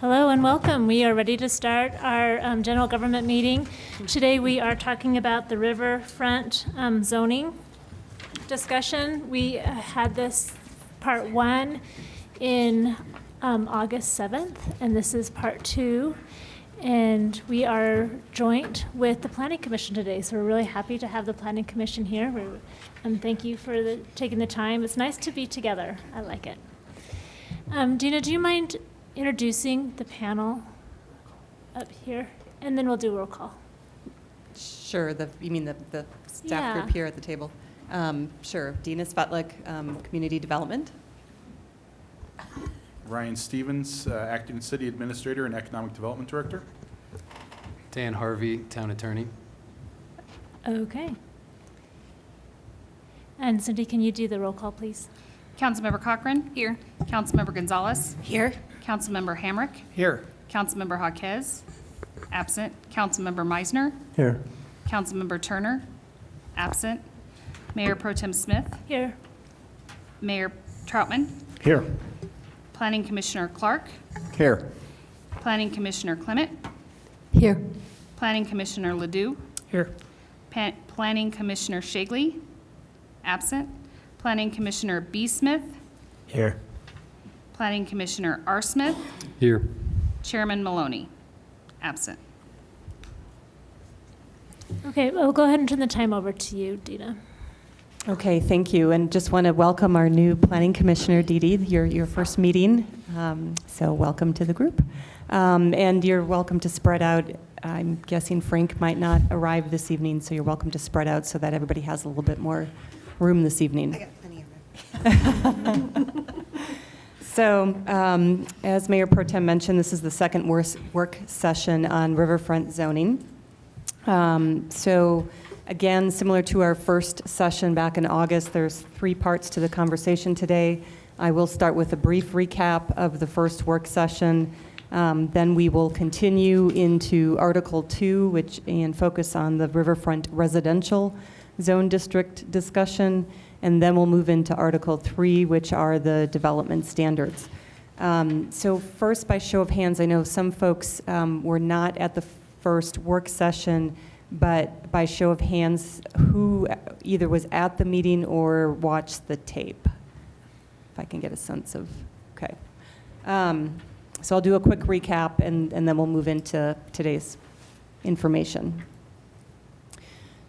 Hello and welcome. We are ready to start our general government meeting. Today we are talking about the riverfront zoning discussion. We had this part 1 in August 7th, and this is part 2. And we are joint with the Planning Commission today, so we're really happy to have the Planning Commission here. Thank you for taking the time. It's nice to be together. I like it. Dina, do you mind introducing the panel up here, and then we'll do a roll call. Sure. You mean the staff group here at the table? Sure. Dina Svetlik, Community Development. Ryan Stevens, Acting City Administrator and Economic Development Director. Dan Harvey, Town Attorney. Okay. And Cindy, can you do the roll call, please? Councilmember Cochran. Here. Councilmember Gonzalez. Here. Councilmember Hamrick. Here. Councilmember Jaquez. Absent. Councilmember Meisner. Here. Councilmember Turner. Absent. Mayor Pro Tem Smith. Here. Mayor Troutman. Here. Planning Commissioner Clark. Here. Planning Commissioner Clement. Here. Planning Commissioner Ledoux. Here. Planning Commissioner Shagley. Absent. Planning Commissioner B. Smith. Here. Planning Commissioner R. Smith. Here. Chairman Maloney. Absent. Okay, we'll go ahead and turn the time over to you, Dina. Okay, thank you. And just want to welcome our new Planning Commissioner, Dee Dee, your first meeting. So welcome to the group. And you're welcome to spread out. I'm guessing Frank might not arrive this evening, so you're welcome to spread out so that everybody has a little bit more room this evening. I got plenty of room. So, as Mayor Pro Tem mentioned, this is the second work session on riverfront zoning. So, again, similar to our first session back in August, there's 3 parts to the conversation today. I will start with a brief recap of the first work session. Then we will continue into Article 2, and focus on the riverfront residential zone district discussion. And then we'll move into Article 3, which are the development standards. So first, by show of hands, I know some folks were not at the first work session, but by show of hands, who either was at the meeting or watched the tape? If I can get a sense of, okay. So I'll do a quick recap, and then we'll move into today's information.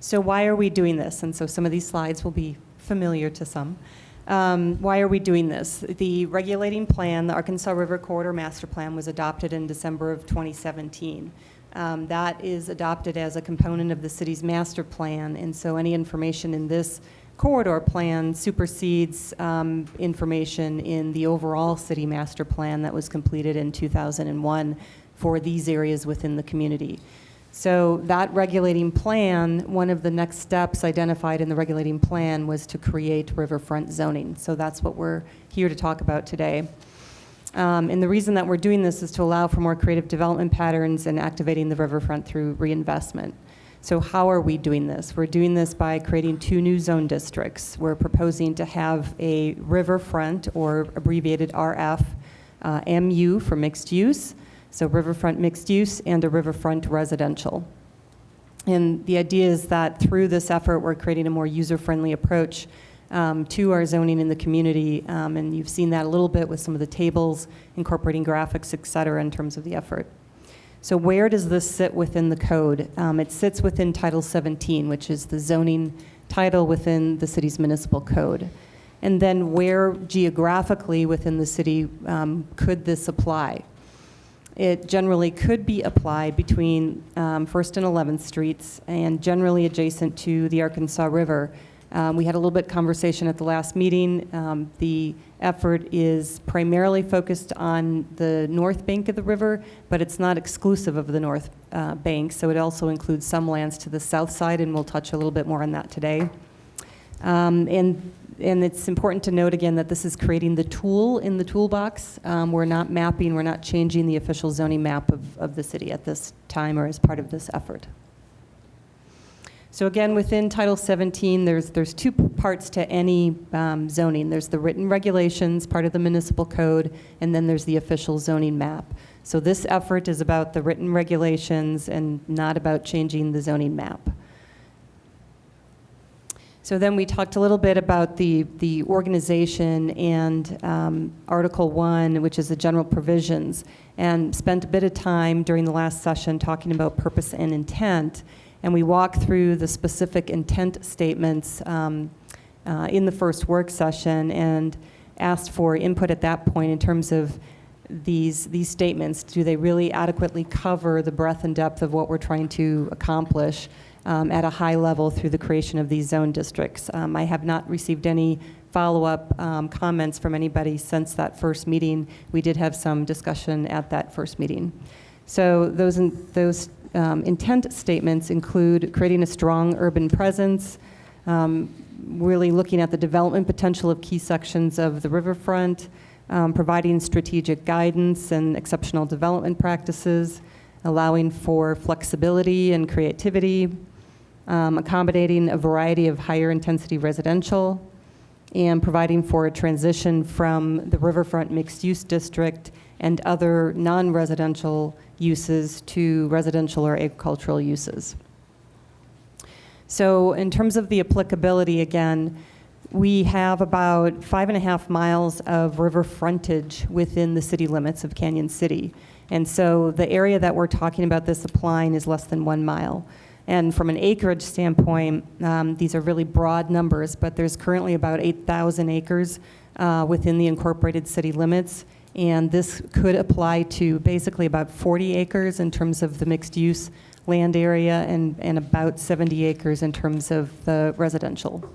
So why are we doing this? And so some of these slides will be familiar to some. Why are we doing this? The regulating plan, the Arkansas River Corridor Master Plan, was adopted in December of 2017. That is adopted as a component of the city's master plan, and so any information in this corridor plan supersedes information in the overall city master plan that was completed in 2001 for these areas within the community. So that regulating plan, one of the next steps identified in the regulating plan was to create riverfront zoning. So that's what we're here to talk about today. And the reason that we're doing this is to allow for more creative development patterns and activating the riverfront through reinvestment. So how are we doing this? We're doing this by creating 2 new zone districts. We're proposing to have a riverfront, or abbreviated RF, MU for mixed use. So riverfront mixed use and a riverfront residential. And the idea is that through this effort, we're creating a more user-friendly approach to our zoning in the community. And you've seen that a little bit with some of the tables, incorporating graphics, et cetera, in terms of the effort. So where does this sit within the code? It sits within Title 17, which is the zoning title within the city's municipal code. And then where geographically within the city could this apply? It generally could be applied between 1st and 11th Streets and generally adjacent to the Arkansas River. We had a little bit of conversation at the last meeting. The effort is primarily focused on the north bank of the river, but it's not exclusive of the north bank, so it also includes some lands to the south side, and we'll touch a little bit more on that today. And it's important to note again that this is creating the tool in the toolbox. We're not mapping, we're not changing the official zoning map of the city at this time or as part of this effort. So again, within Title 17, there's two parts to any zoning. There's the written regulations, part of the municipal code, and then there's the official zoning map. So this effort is about the written regulations and not about changing the zoning map. So then we talked a little bit about the organization and Article 1, which is the general provisions, and spent a bit of time during the last session talking about purpose and intent. And we walked through the specific intent statements in the first work session and asked for input at that point in terms of these statements. Do they really adequately cover the breadth and depth of what we're trying to accomplish at a high level through the creation of these zone districts? I have not received any follow-up comments from anybody since that first meeting. We did have some discussion at that first meeting. So those intent statements include creating a strong urban presence, really looking at the development potential of key sections of the riverfront, providing strategic guidance and exceptional development practices, allowing for flexibility and creativity, accommodating a variety of higher intensity residential, and providing for a transition from the riverfront mixed-use district and other non-residential uses to residential or agricultural uses. So in terms of the applicability, again, we have about 5.5 miles of river frontage within the city limits of Canyon City. And so the area that we're talking about this applying is less than 1 mile. And from an acreage standpoint, these are really broad numbers, but there's currently about 8,000 acres within the incorporated city limits. And this could apply to basically about 40 acres in terms of the mixed-use land area and about 70 acres in terms of the residential.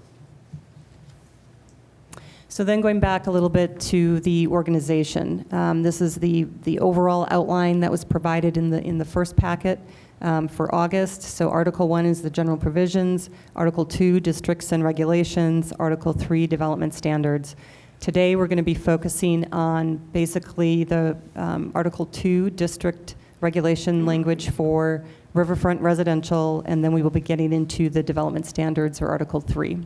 So then going back a little bit to the organization. This is the overall outline that was provided in the first packet for August. So Article 1 is the general provisions, Article 2, districts and regulations, Article 3, development standards. Today we're going to be focusing on basically the Article 2 district regulation language for riverfront residential, and then we will be getting into the development standards or Article 3.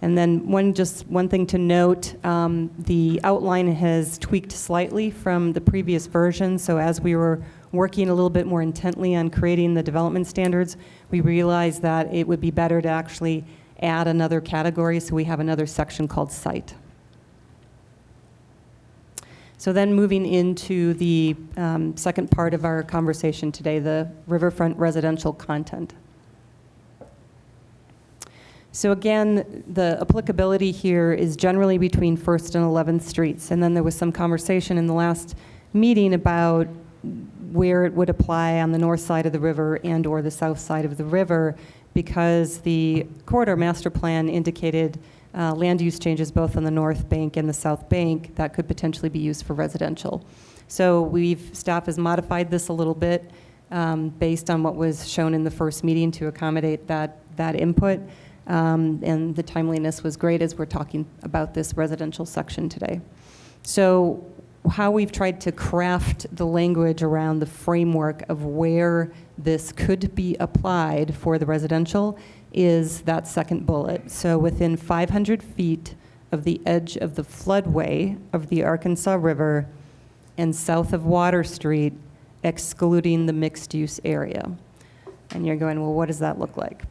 And then one thing to note, the outline has tweaked slightly from the previous version. So as we were working a little bit more intently on creating the development standards, we realized that it would be better to actually add another category, so we have another section called site. So then moving into the second part of our conversation today, the riverfront residential content. So again, the applicability here is generally between 1st and 11th Streets. And then there was some conversation in the last meeting about where it would apply on the north side of the river and or the south side of the river, because the corridor master plan indicated land use changes both on the north bank and the south bank that could potentially be used for residential. So staff has modified this a little bit based on what was shown in the first meeting to accommodate that input. And the timeliness was great as we're talking about this residential section today. So how we've tried to craft the language around the framework of where this could be applied for the residential is that second bullet. So within 500 feet of the edge of the floodway of the Arkansas River and south of Water Street, excluding the mixed-use area. And you're going, well, what does that look like?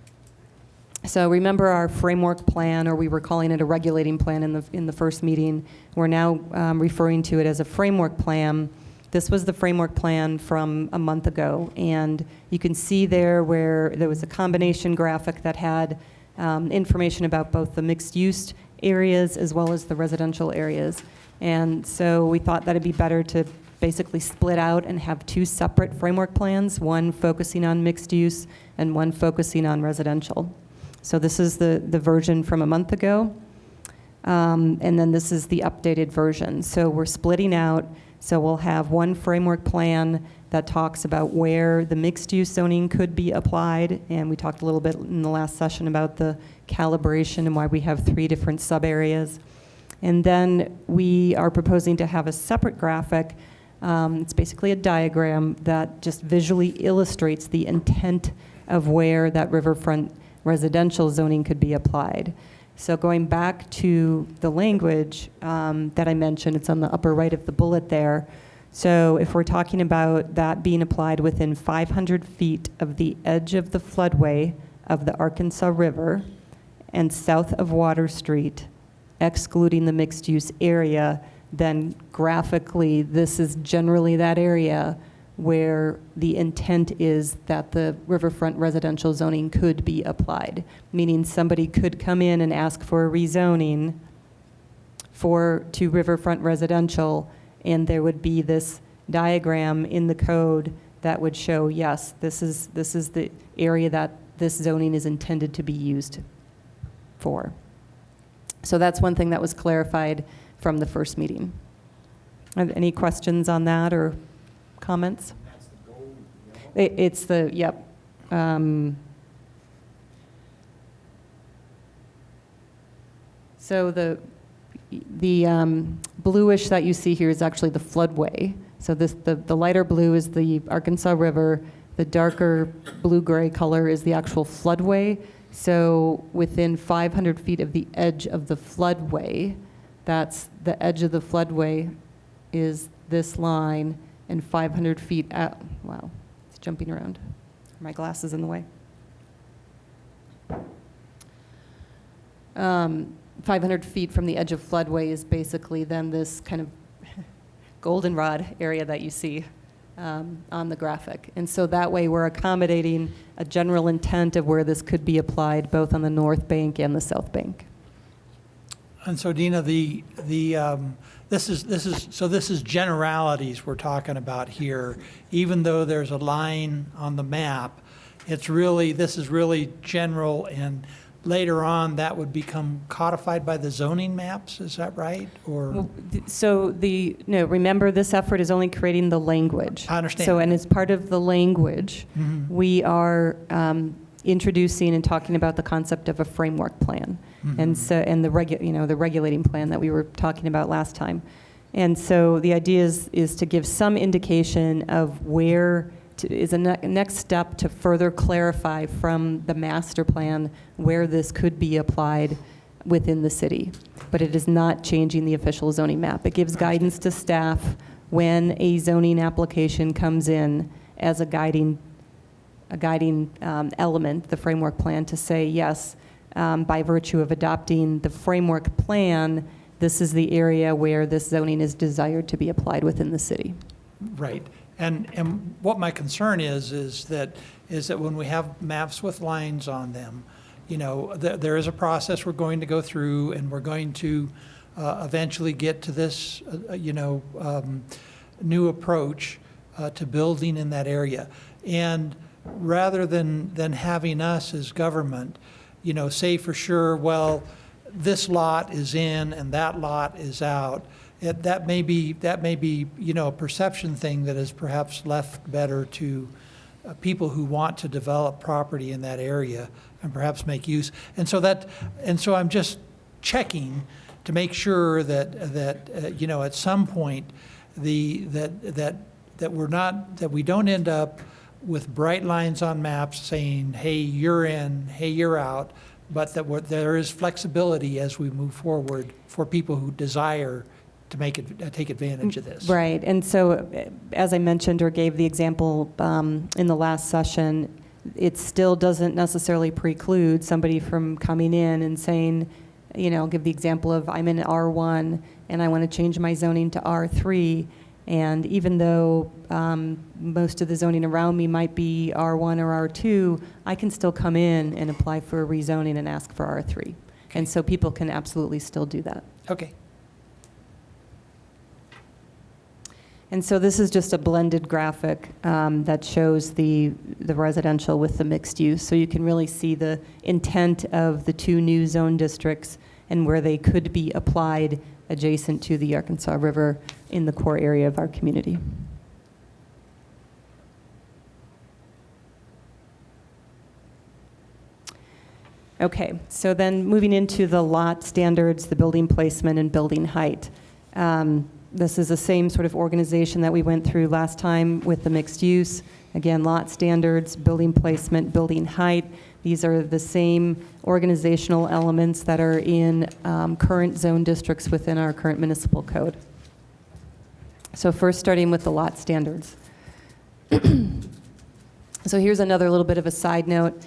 So remember our framework plan, or we were calling it a regulating plan in the first meeting. We're now referring to it as a framework plan. This was the framework plan from a month ago, and you can see there where there was a combination graphic that had information about both the mixed-use areas as well as the residential areas. And so we thought that it'd be better to basically split out and have two separate framework plans, one focusing on mixed use and one focusing on residential. So this is the version from a month ago, and then this is the updated version. So we're splitting out, so we'll have one framework plan that talks about where the mixed-use zoning could be applied, and we talked a little bit in the last session about the calibration and why we have 3 different sub-areas. And then we are proposing to have a separate graphic. It's basically a diagram that just visually illustrates the intent of where that riverfront residential zoning could be applied. So going back to the language that I mentioned, it's on the upper right of the bullet there. So if we're talking about that being applied within 500 feet of the edge of the floodway of the Arkansas River and south of Water Street, excluding the mixed-use area, then graphically, this is generally that area where the intent is that the riverfront residential zoning could be applied, meaning somebody could come in and ask for a rezoning to riverfront residential, and there would be this diagram in the code that would show, yes, this is the area that this zoning is intended to be used for. So that's one thing that was clarified from the first meeting. Any questions on that or comments? That's the gold, It's the, yep. So the bluish that you see here is actually the floodway. So the lighter blue is the Arkansas River. The darker blue-gray color is the actual floodway. So within 500 feet of the edge of the floodway, that's the edge of the floodway is this line, and 500 feet out, wow, it's jumping around. My glasses in the way. 500 feet from the edge of floodway is basically then this kind of goldenrod area that you see on the graphic. And so that way we're accommodating a general intent of where this could be applied both on the north bank and the south bank. And so Dina, this is generalities we're talking about here. Even though there's a line on the map, this is really general, and later on that would become codified by the zoning maps, is that right? Or So no, remember this effort is only creating the language. I understand. So, and as part of the language, we are introducing and talking about the concept of a framework plan. And so, and the regulating plan that we were talking about last time. And so the idea is to give some indication of where is a next step to further clarify from the master plan where this could be applied within the city. But it is not changing the official zoning map. It gives guidance to staff when a zoning application comes in as a guiding element, the framework plan, to say, yes, by virtue of adopting the framework plan, this is the area where this zoning is desired to be applied within the city. right. And what my concern is that when we have maps with lines on them, there is a process we're going to go through, and we're going to eventually get to this, new approach to building in that area. And rather than having us as government, say for sure, well, this lot is in and that lot is out. That may be a perception thing that is perhaps left better to people who want to develop property in that area and perhaps make use. And so I'm just checking to make sure that at some point that we don't end up with bright lines on maps saying, hey, you're in, hey, you're out, but that there is flexibility as we move forward for people who desire to take advantage of this. Right, and so as I mentioned or gave the example in the last session, it still doesn't necessarily preclude somebody from coming in and saying, I'll give the example of I'm in R1 and I want to change my zoning to R3, and even though most of the zoning around me might be R1 or R2, I can still come in and apply for a rezoning and ask for R3. And so people can absolutely still do that. Okay. And so this is just a blended graphic that shows the residential with the mixed use. So you can really see the intent of the two new zone districts and where they could be applied adjacent to the Arkansas River in the core area of our community. Okay, so then moving into the lot standards, the building placement, and building height. This is the same sort of organization that we went through last time with the mixed use. Again, lot standards, building placement, building height. These are the same organizational elements that are in current zone districts within our current municipal code. So first, starting with the lot standards. So here's another little bit of a side note,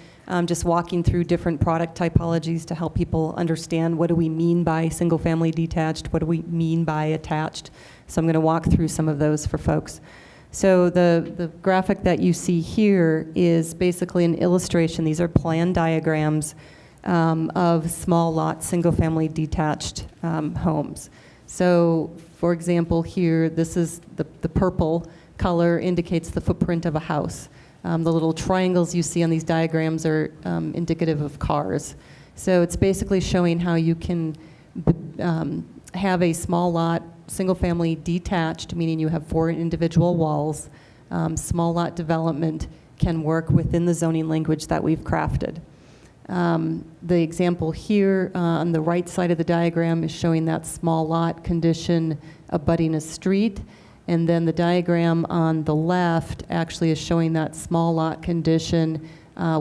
just walking through different product typologies to help people understand what do we mean by single-family detached, what do we mean by attached. So I'm going to walk through some of those for folks. So the graphic that you see here is basically an illustration. These are plan diagrams of small lot, single-family detached homes. So, for example, here, this is the purple color indicates the footprint of a house. The little triangles you see on these diagrams are indicative of cars. So it's basically showing how you can have a small lot, single-family detached, meaning you have 4 individual walls. Small lot development can work within the zoning language that we've crafted. The example here on the right side of the diagram is showing that small lot condition abutting a street. And then the diagram on the left actually is showing that small lot condition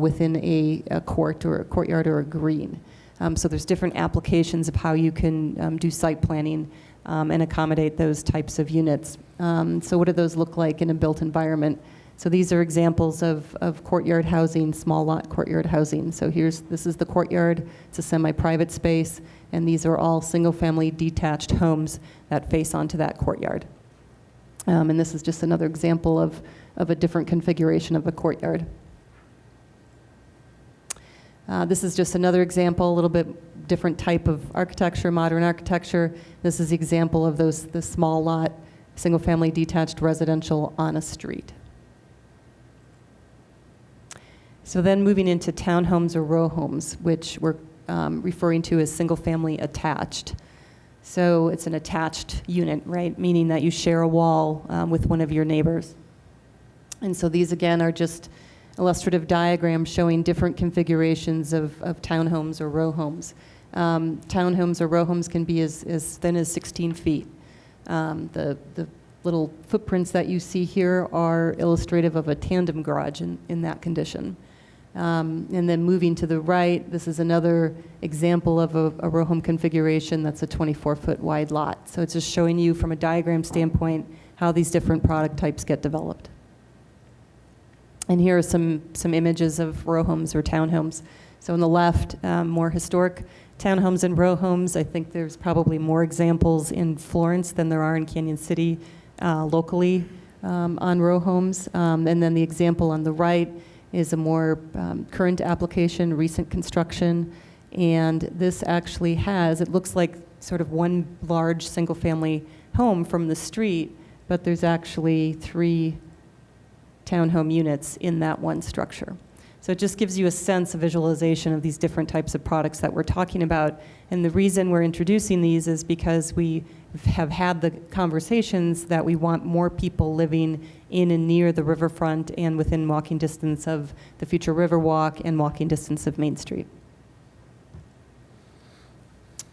within a court or a courtyard or a green. So there's different applications of how you can do site planning and accommodate those types of units. So what do those look like in a built environment? So these are examples of courtyard housing, small lot courtyard housing. So this is the courtyard. It's a semi-private space, and these are all single-family detached homes that face onto that courtyard. And this is just another example of a different configuration of a courtyard. This is just another example, a little bit different type of architecture, modern architecture. This is the example of the small lot, single-family detached residential on a street. So then moving into townhomes or row homes, which we're referring to as single-family attached. So it's an attached unit, right? Meaning that you share a wall with one of your neighbors. And so these, again, are just illustrative diagrams showing different configurations of townhomes or row homes. Townhomes or row homes can be as thin as 16 feet. The little footprints that you see here are illustrative of a tandem garage in that condition. And then moving to the right, this is another example of a row home configuration that's a 24-foot wide lot. So it's just showing you from a diagram standpoint how these different product types get developed. And here are some images of row homes or townhomes. So on the left, more historic townhomes and row homes. I think there's probably more examples in Florence than there are in Canyon City locally on row homes. And then the example on the right is a more current application, recent construction. And this actually it looks like sort of one large single-family home from the street, but there's actually 3 townhome units in that one structure. So it just gives you a sense, a visualization of these different types of products that we're talking about. And the reason we're introducing these is because we have had the conversations that we want more people living in and near the riverfront and within walking distance of the future Riverwalk and walking distance of Main Street.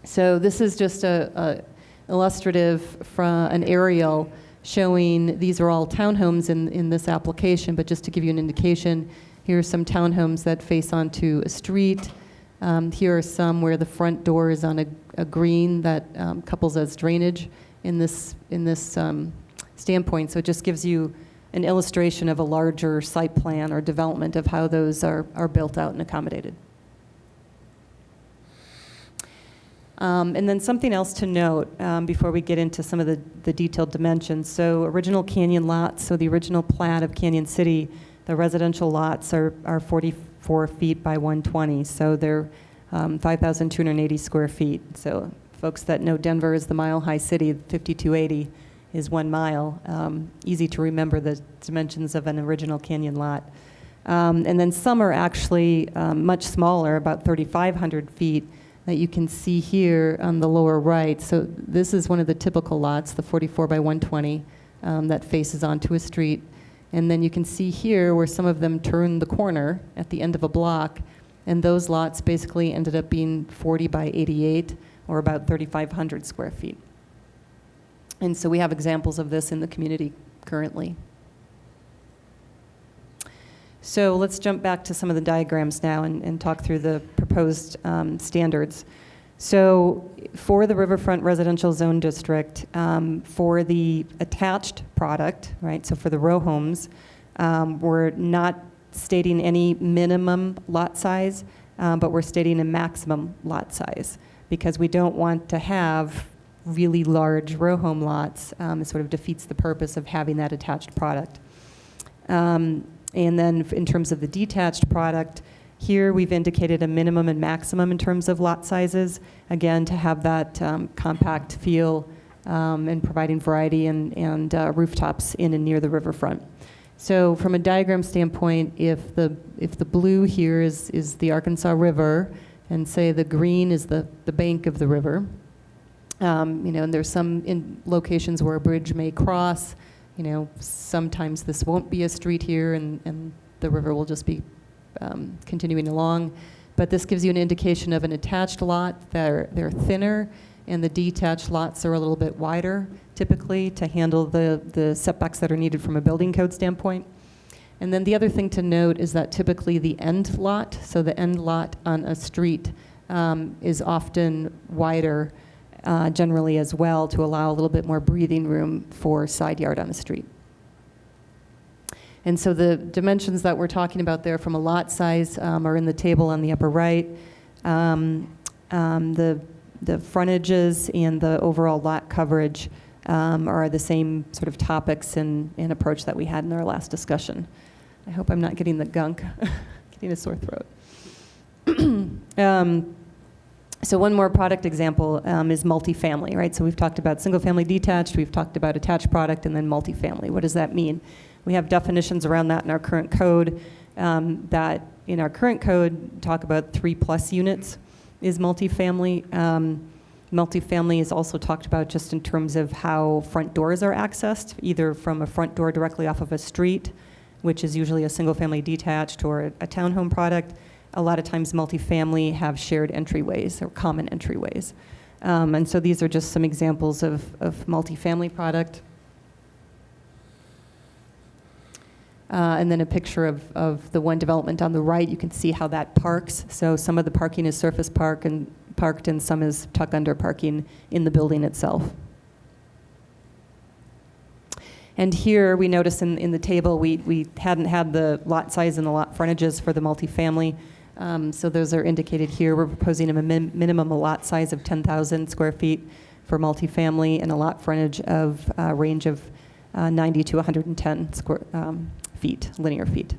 So this is just a illustrative from an aerial showing these are all townhomes in this application, but just to give you an indication, here are some townhomes that face onto a street. Here are some where the front door is on a green that couples as drainage in this standpoint. So it just gives you an illustration of a larger site plan or development of how those are built out and accommodated. And then something else to note before we get into some of the detailed dimensions. So original Canyon lots, so the original plat of Canyon City, the residential lots are 44 feet by 120, so they're 5,280 square feet. So folks that know Denver is the mile-high city, 5280 is 1 mile. Easy to remember the dimensions of an original Canyon lot. And then some are actually much smaller, about 3,500 feet, that you can see here on the lower right. So this is one of the typical lots, the 44 by 120, that faces onto a street. And then you can see here where some of them turn the corner at the end of a block, and those lots basically ended up being 40 by 88, or about 3,500 square feet. And so we have examples of this in the community currently. So let's jump back to some of the diagrams now and talk through the proposed standards. So for the Riverfront Residential Zone District, for the attached product, right, so for the row homes, we're not stating any minimum lot size, but we're stating a maximum lot size because we don't want to have really large row home lots. It sort of defeats the purpose of having that attached product. And then in terms of the detached product, here we've indicated a minimum and maximum in terms of lot sizes, again, to have that compact feel and providing variety and rooftops in and near the riverfront. So from a diagram standpoint, if the blue here is the Arkansas River, and say the green is the bank of the river, and there's some locations where a bridge may cross. Sometimes this won't be a street here, and the river will just be continuing along. But this gives you an indication of an attached lot. They're thinner, and the detached lots are a little bit wider, typically, to handle the setbacks that are needed from a building code standpoint. And then the other thing to note is that typically the end lot, so the end lot on a street, is often wider generally as well, to allow a little bit more breathing room for side yard on a street. And so the dimensions that we're talking about there from a lot size are in the table on the upper right. The frontages and the overall lot coverage are the same sort of topics and approach that we had in our last discussion. I hope I'm not getting the gunk, getting a sore throat. So one more product example is multifamily, right? So we've talked about single-family detached, we've talked about attached product, and then multifamily. What does that mean? We have definitions around that in our current code that in our current code talk about 3+ units is multifamily. Multifamily is also talked about just in terms of how front doors are accessed, either from a front door directly off of a street, which is usually a single-family detached or a townhome product. A lot of times multifamily have shared entryways or common entryways. And so these are just some examples of multifamily product. And then a picture of the one development on the right. You can see how that parks. So some of the parking is surface parked and some is tuck under parking in the building itself. And here we notice in the table we hadn't had the lot size and the lot frontages for the multifamily. So those are indicated here. We're proposing a minimum lot size of 10,000 square feet for multifamily and a lot frontage of a range of 90 to 110 feet, linear feet.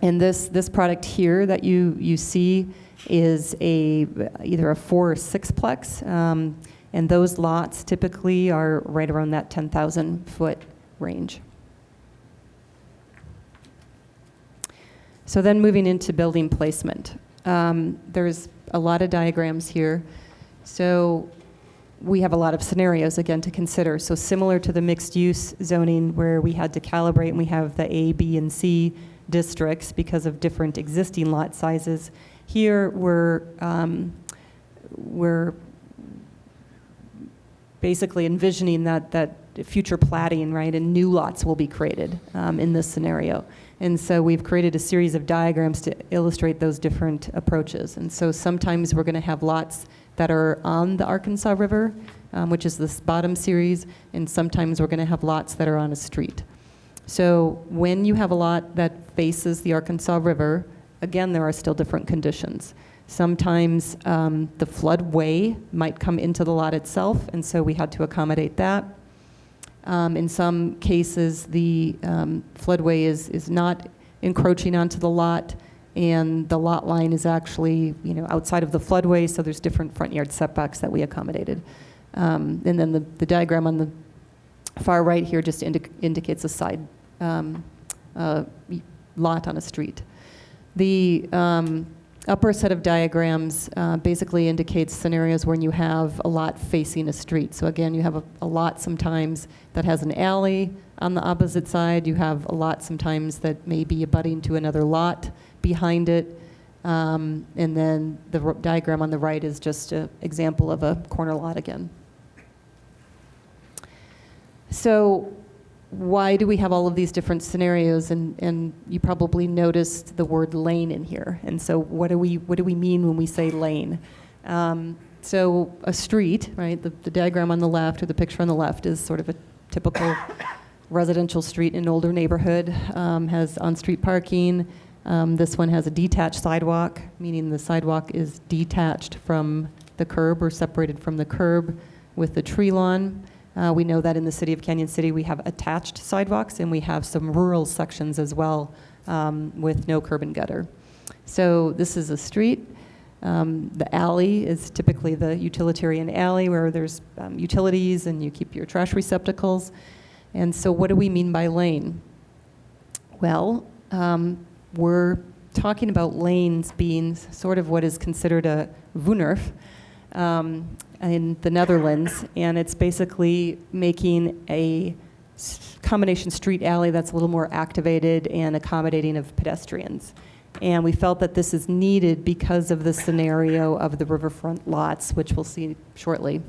And this product here that you see is either a 4 or 6-plex, and those lots typically are right around that 10,000 foot range. So then moving into building placement. There's a lot of diagrams here. So we have a lot of scenarios, again, to consider. So similar to the mixed-use zoning where we had to calibrate and we have the A, B, and C districts because of different existing lot sizes, here we're basically envisioning that future platting, right, and new lots will be created in this scenario. And so we've created a series of diagrams to illustrate those different approaches. And so sometimes we're going to have lots that are on the Arkansas River, which is this bottom series, and sometimes we're going to have lots that are on a street. So when you have a lot that faces the Arkansas River, again, there are still different conditions. Sometimes the floodway might come into the lot itself, and so we had to accommodate that. In some cases, the floodway is not encroaching onto the lot, and the lot line is actually, outside of the floodway, so there's different front yard setbacks that we accommodated. And then the diagram on the far right here just indicates a side lot on a street. The upper set of diagrams basically indicates scenarios when you have a lot facing a street. So again, you have a lot sometimes that has an alley on the opposite side. You have a lot sometimes that may be abutting to another lot behind it. And then the diagram on the right is just an example of a corner lot again. So why do we have all of these different scenarios? And you probably noticed the word lane in here. And so what do we mean when we say lane? So a street, right, the diagram on the left or the picture on the left is sort of a typical residential street in an older neighborhood, has on-street parking. This one has a detached sidewalk, meaning the sidewalk is detached from the curb or separated from the curb with the tree lawn. We know that in the city of Canyon City we have attached sidewalks, and we have some rural sections as well with no curb and gutter. So this is a street. The alley is typically the utilitarian alley where there's utilities and you keep your trash receptacles. And so what do we mean by lane? Well, we're talking about lanes being sort of what is considered a woonerf in the Netherlands, and it's basically making a combination street alley that's a little more activated and accommodating of pedestrians. And we felt that this is needed because of the scenario of the riverfront lots, which we'll see shortly.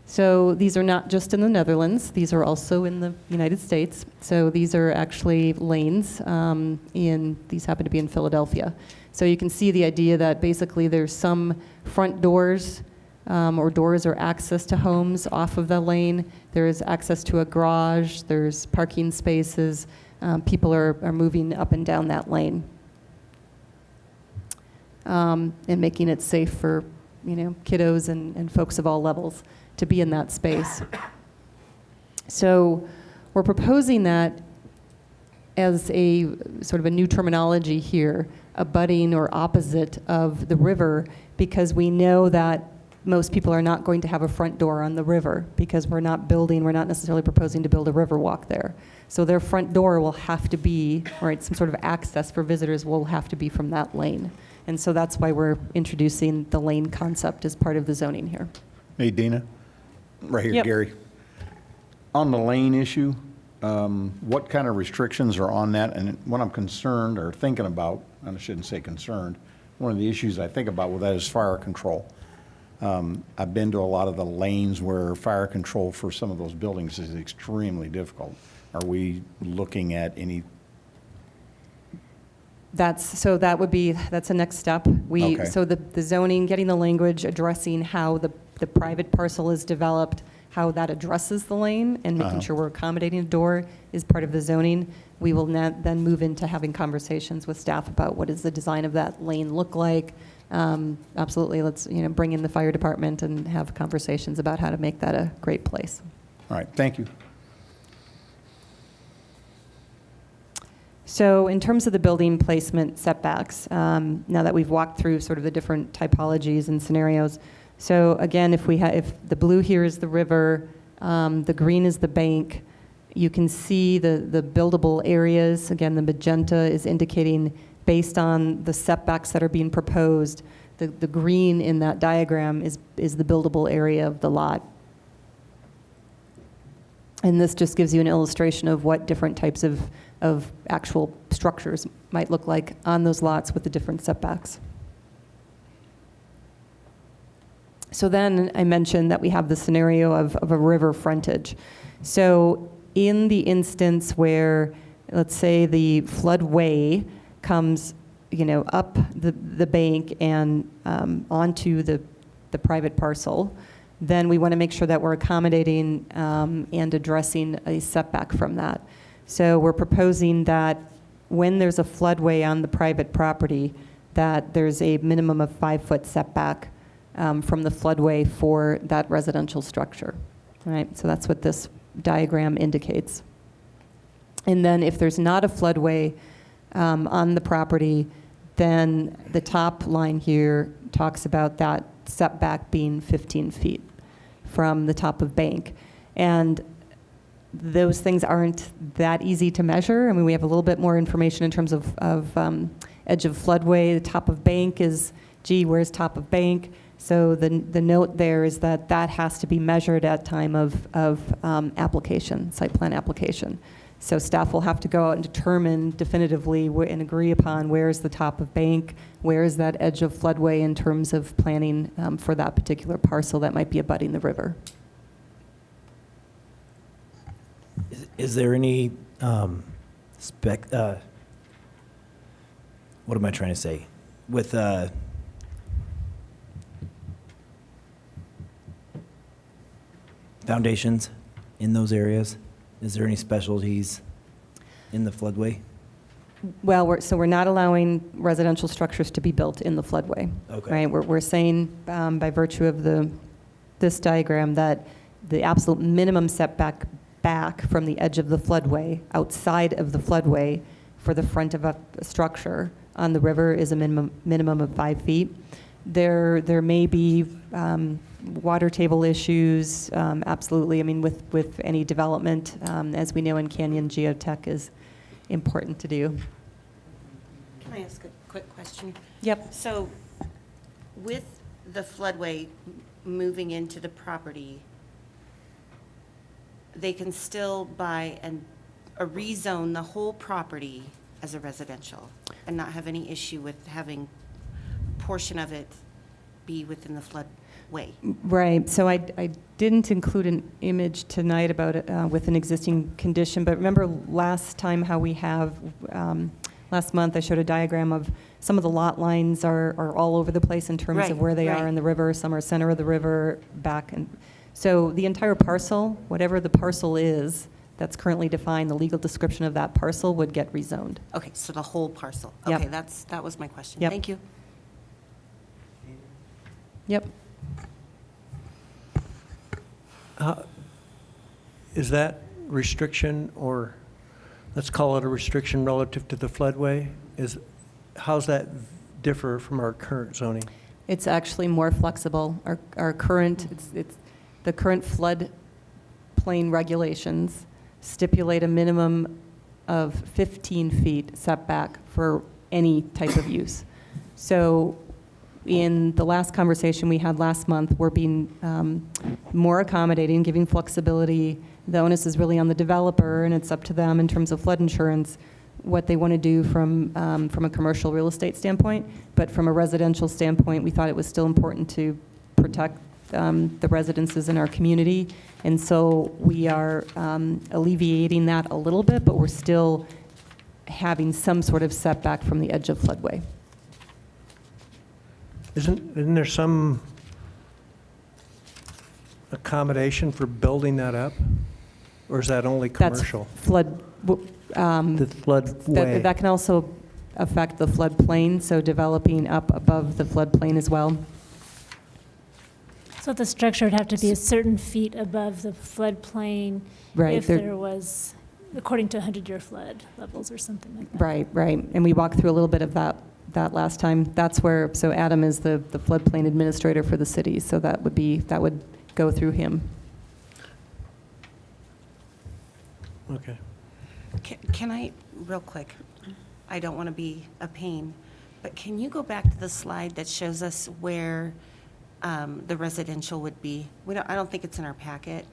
So these are not just in the Netherlands, these are also in the United States. So these are actually lanes, these happen to be in Philadelphia. So you can see the idea that basically there's some front doors or doors or access to homes off of the lane. There's access to a garage, there's parking spaces. People are moving up and down that lane. And making it safe for, kiddos and folks of all levels to be in that space. So we're proposing that as a sort of a new terminology here, abutting or opposite of the river, because we know that most people are not going to have a front door on the river because we're not necessarily proposing to build a river walk there. So their front door will have to be, right, some sort of access for visitors will have to be from that lane. And so that's why we're introducing the lane concept as part of the zoning here. Hey, Dina. Right here, Yep. Gary. On the lane issue, what kind of restrictions are on that? And what I'm concerned or thinking about, and I shouldn't say concerned, one of the issues I think about with that is fire control. I've been to a lot of the lanes where fire control for some of those buildings is extremely difficult. Are we looking at any? That's a next step. Okay. So the zoning, getting the language, addressing how the private parcel is developed, how that addresses the lane, and making sure we're accommodating the door is part of the zoning. We will then move into having conversations with staff about what does the design of that lane look like. Absolutely, let's bring in the fire department and have conversations about how to make that a great place. All right, thank you. So in terms of the building placement setbacks, now that we've walked through sort of the different typologies and scenarios, so again, if the blue here is the river, the green is the bank, you can see the buildable areas. Again, the magenta is indicating based on the setbacks that are being proposed, the green in that diagram is the buildable area of the lot. And this just gives you an illustration of what different types of actual structures might look like on those lots with the different setbacks. So then I mentioned that we have the scenario of a river frontage. So in the instance where, let's say, the floodway comes, up the bank and onto the private parcel, then we want to make sure that we're accommodating and addressing a setback from that. So we're proposing that when there's a floodway on the private property, that there's a minimum of 5-foot setback from the floodway for that residential structure. All right, so that's what this diagram indicates. And then if there's not a floodway on the property, then the top line here talks about that setback being 15 feet from the top of bank. And those things aren't that easy to measure. I mean, we have a little bit more information in terms of edge of floodway. The top of bank is, where's top of bank? So the note there is that has to be measured at time of application, site plan application. So staff will have to go out and determine definitively and agree upon where is the top of bank, where is that edge of floodway in terms of planning for that particular parcel that might be abutting the river. Is there any what am I trying to say? With foundations in those areas, is there any specialties in the floodway? Well, we're not allowing residential structures to be built in the floodway. Okay. Right? We're saying by virtue of this diagram that the absolute minimum setback back from the edge of the floodway, outside of the floodway, for the front of a structure on the river is a minimum of 5 feet. There may be water table issues, absolutely. I mean, with any development, as we know in Canyon, geotech is important to do. Can I ask a quick question? Yep. So with the floodway moving into the property, they can still buy a rezone the whole property as a residential and not have any issue with having a portion of it be within the floodway? Right, so I didn't include an image tonight about it with an existing condition, but remember last time how we have, last month I showed a diagram of some of the lot lines are all over the place in terms Right, of where they are right. in the river, some are center of the river, back, and so the entire parcel, whatever the parcel is that's currently defined, the legal description of that parcel would get rezoned. Okay, so the whole parcel. Yep. Okay, that was my question. Yep. Thank you. Yep. Is that restriction, or let's call it a restriction relative to the floodway? How's that differ from our current zoning? It's actually more flexible. Our current, it's the current floodplain regulations stipulate a minimum of 15 feet setback for any type of use. So in the last conversation we had last month, we're being more accommodating, giving flexibility. The onus is really on the developer, and it's up to them in terms of flood insurance, what they want to do from a commercial real estate standpoint. But from a residential standpoint, we thought it was still important to protect the residences in our community. And so we are alleviating that a little bit, but we're still having some sort of setback from the edge of floodway. Isn't there some accommodation for building that up? Or is that only commercial? That's flood. The floodway? That can also affect the floodplain, so developing up above the floodplain as well. So the structure would have to be a certain feet above the floodplain Right. if there was, according to 100-year flood levels or something like that. Right, right. And we walked through a little bit of that last time. That's where, so Adam is the floodplain administrator for the city, so that would go through him. Okay. Can I, real quick, I don't want to be a pain, but can you go back to the slide that shows us where the residential would be? I don't think it's in our packet,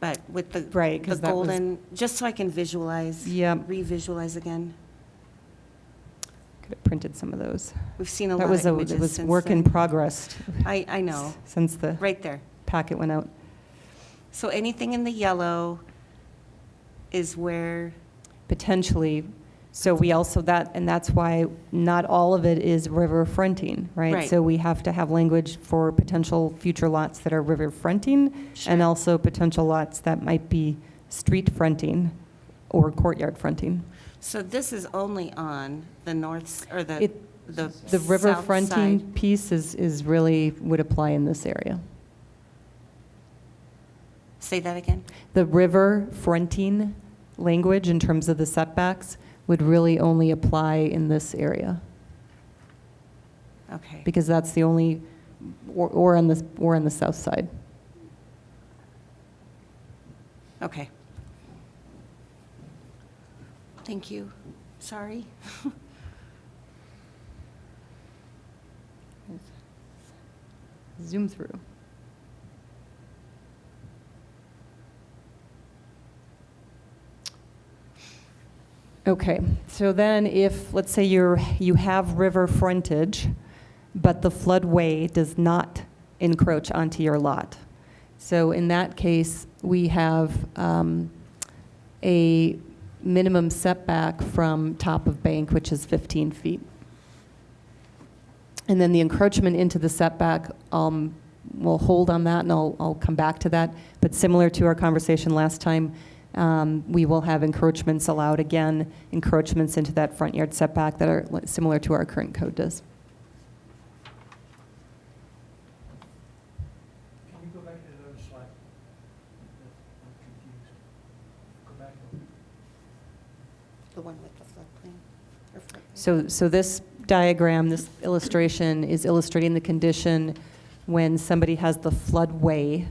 but with the Right, 'cause the that was- golden, just so I can visualize, Yep. revisualize again. Could have printed some of those. We've seen a That lot was of it images was since work in then. progress I know, since the right there. packet went out. So anything in the yellow is where, Potentially. So we also, that's why not all of it is river fronting, right? Right. So we have to have language for potential future lots that are river fronting, and Sure. also potential lots that might be street fronting or courtyard fronting. so this is only on the north, or the It- The river south fronting side. piece is really, would apply in this area. Say that again? The river fronting language in terms of the setbacks would really only apply in this area, Okay. because that's the only, or on the south side. Okay. Thank you. Sorry. Zoom through. Okay, so then if, let's say you have river frontage, but the floodway does not encroach onto your lot. So in that case, we have a minimum setback from top of bank, which is 15 feet. And then the encroachment into the setback, we'll hold on that, and I'll come back to that. But similar to our conversation last time, we will have encroachments allowed again, encroachments into that front yard setback that are similar to our current code does. Can you go back to the other slide? I'm confused. Go back. The one with the floodplain? Or floodplain? So this diagram, this illustration is illustrating the condition when somebody has the floodway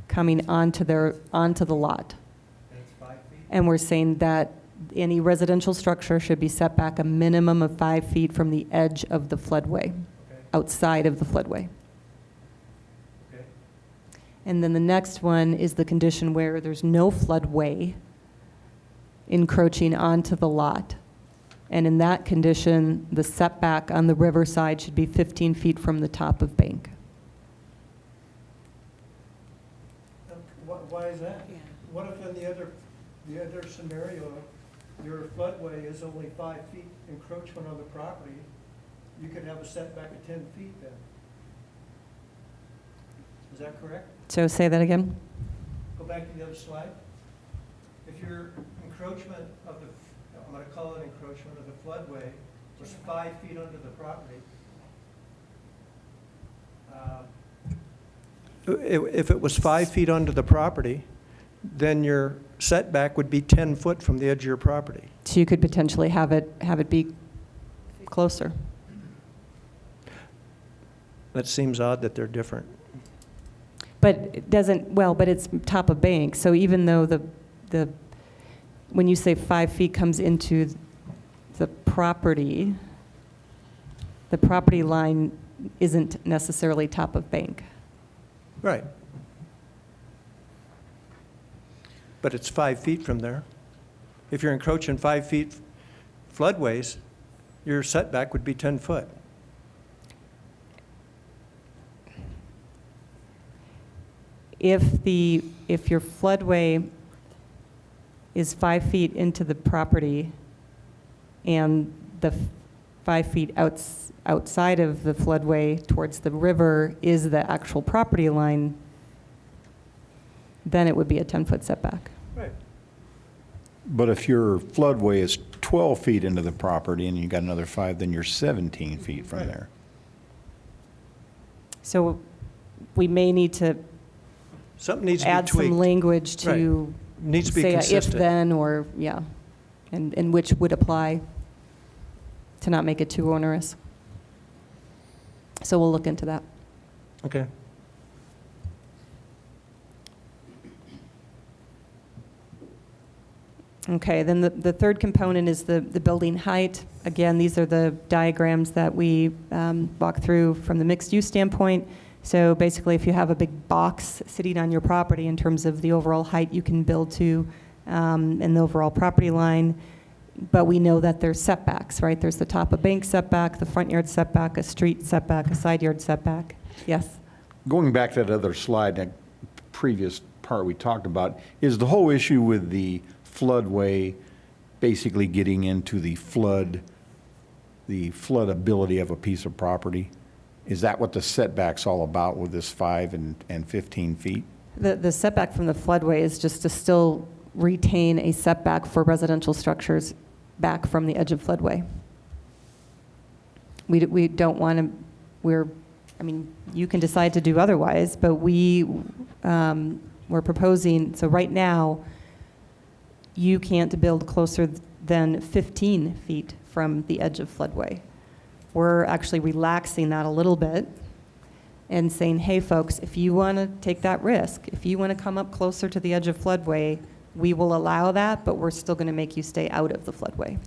coming onto the lot. And it's 5 feet? And we're saying that any residential structure should be set back a minimum of 5 feet from the edge of the floodway, Okay. outside of the floodway. Okay. And then the next one is the condition where there's no floodway encroaching onto the lot. And in that condition, the setback on the riverside should be 15 feet from the top of bank. Why is that? Yeah. What if in the other scenario, your floodway is only 5 feet encroachment on the property? You could have a setback of 10 feet then. Is that correct? So say that again. Go back to the other slide. If your encroachment of the, I'm going to call it encroachment of the floodway, was 5 feet under the property, if it was 5 feet under the property, then your setback would be 10 foot from the edge of your property. So you could potentially have it be closer. That seems odd that they're different. But it doesn't, well, but it's top of bank, so even though when you say 5 feet comes into the property line isn't necessarily top of bank. Right. But it's 5 feet from there. If you're encroaching 5 feet floodways, your setback would be 10 foot. If your floodway is 5 feet into the property and the 5 feet outside of the floodway towards the river is the actual property line, then it would be a 10-foot setback. Right. But if your floodway is 12 feet into the property and you got another 5, then you're 17 feet from Right. there. So we may need to Something needs to be add some tweaked. language to Needs to be say a consistent. if then, or, yeah, and which would apply to not make it too onerous. So we'll look into that. Okay. Okay, then the third component is the building height. Again, these are the diagrams that we walk through from the mixed-use standpoint. So basically, if you have a big box sitting on your property in terms of the overall height you can build to and the overall property line, but we know that there's setbacks, right? There's the top of bank setback, the front yard setback, a street setback, a side yard setback. Yes? Going back to that other slide, that previous part we talked about, is the whole issue with the floodway basically getting into the floodability of a piece of property? Is that what the setback's all about with this 5 and 15 feet? The setback from the floodway is just to still retain a setback for residential structures back from the edge of floodway. We don't want to, I mean, you can decide to do otherwise, but we're proposing, so right now, you can't build closer than 15 feet from the edge of floodway. We're actually relaxing that a little bit and saying, hey, folks, if you want to take that risk, if you want to come up closer to the edge of floodway, we will allow that, but we're still going to make you stay out of the floodway.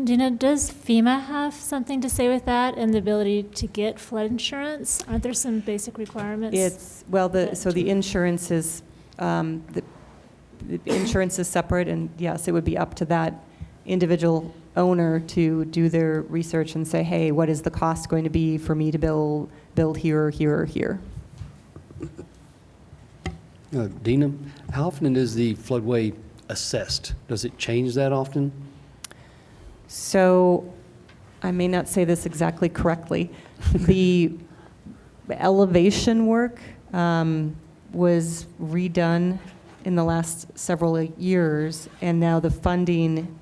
Dina, does FEMA have something to say with that and the ability to get flood insurance? Aren't there some basic requirements? It's, well, so the insurance is, the insurance is separate, and yes, it would be up to that individual owner to do their research and say, hey, what is the cost going to be for me to build here, or here, or here? Dina, how often is the floodway assessed? Does it change that often? So I may not say this exactly correctly. The elevation work was redone in the last several years, and now the funding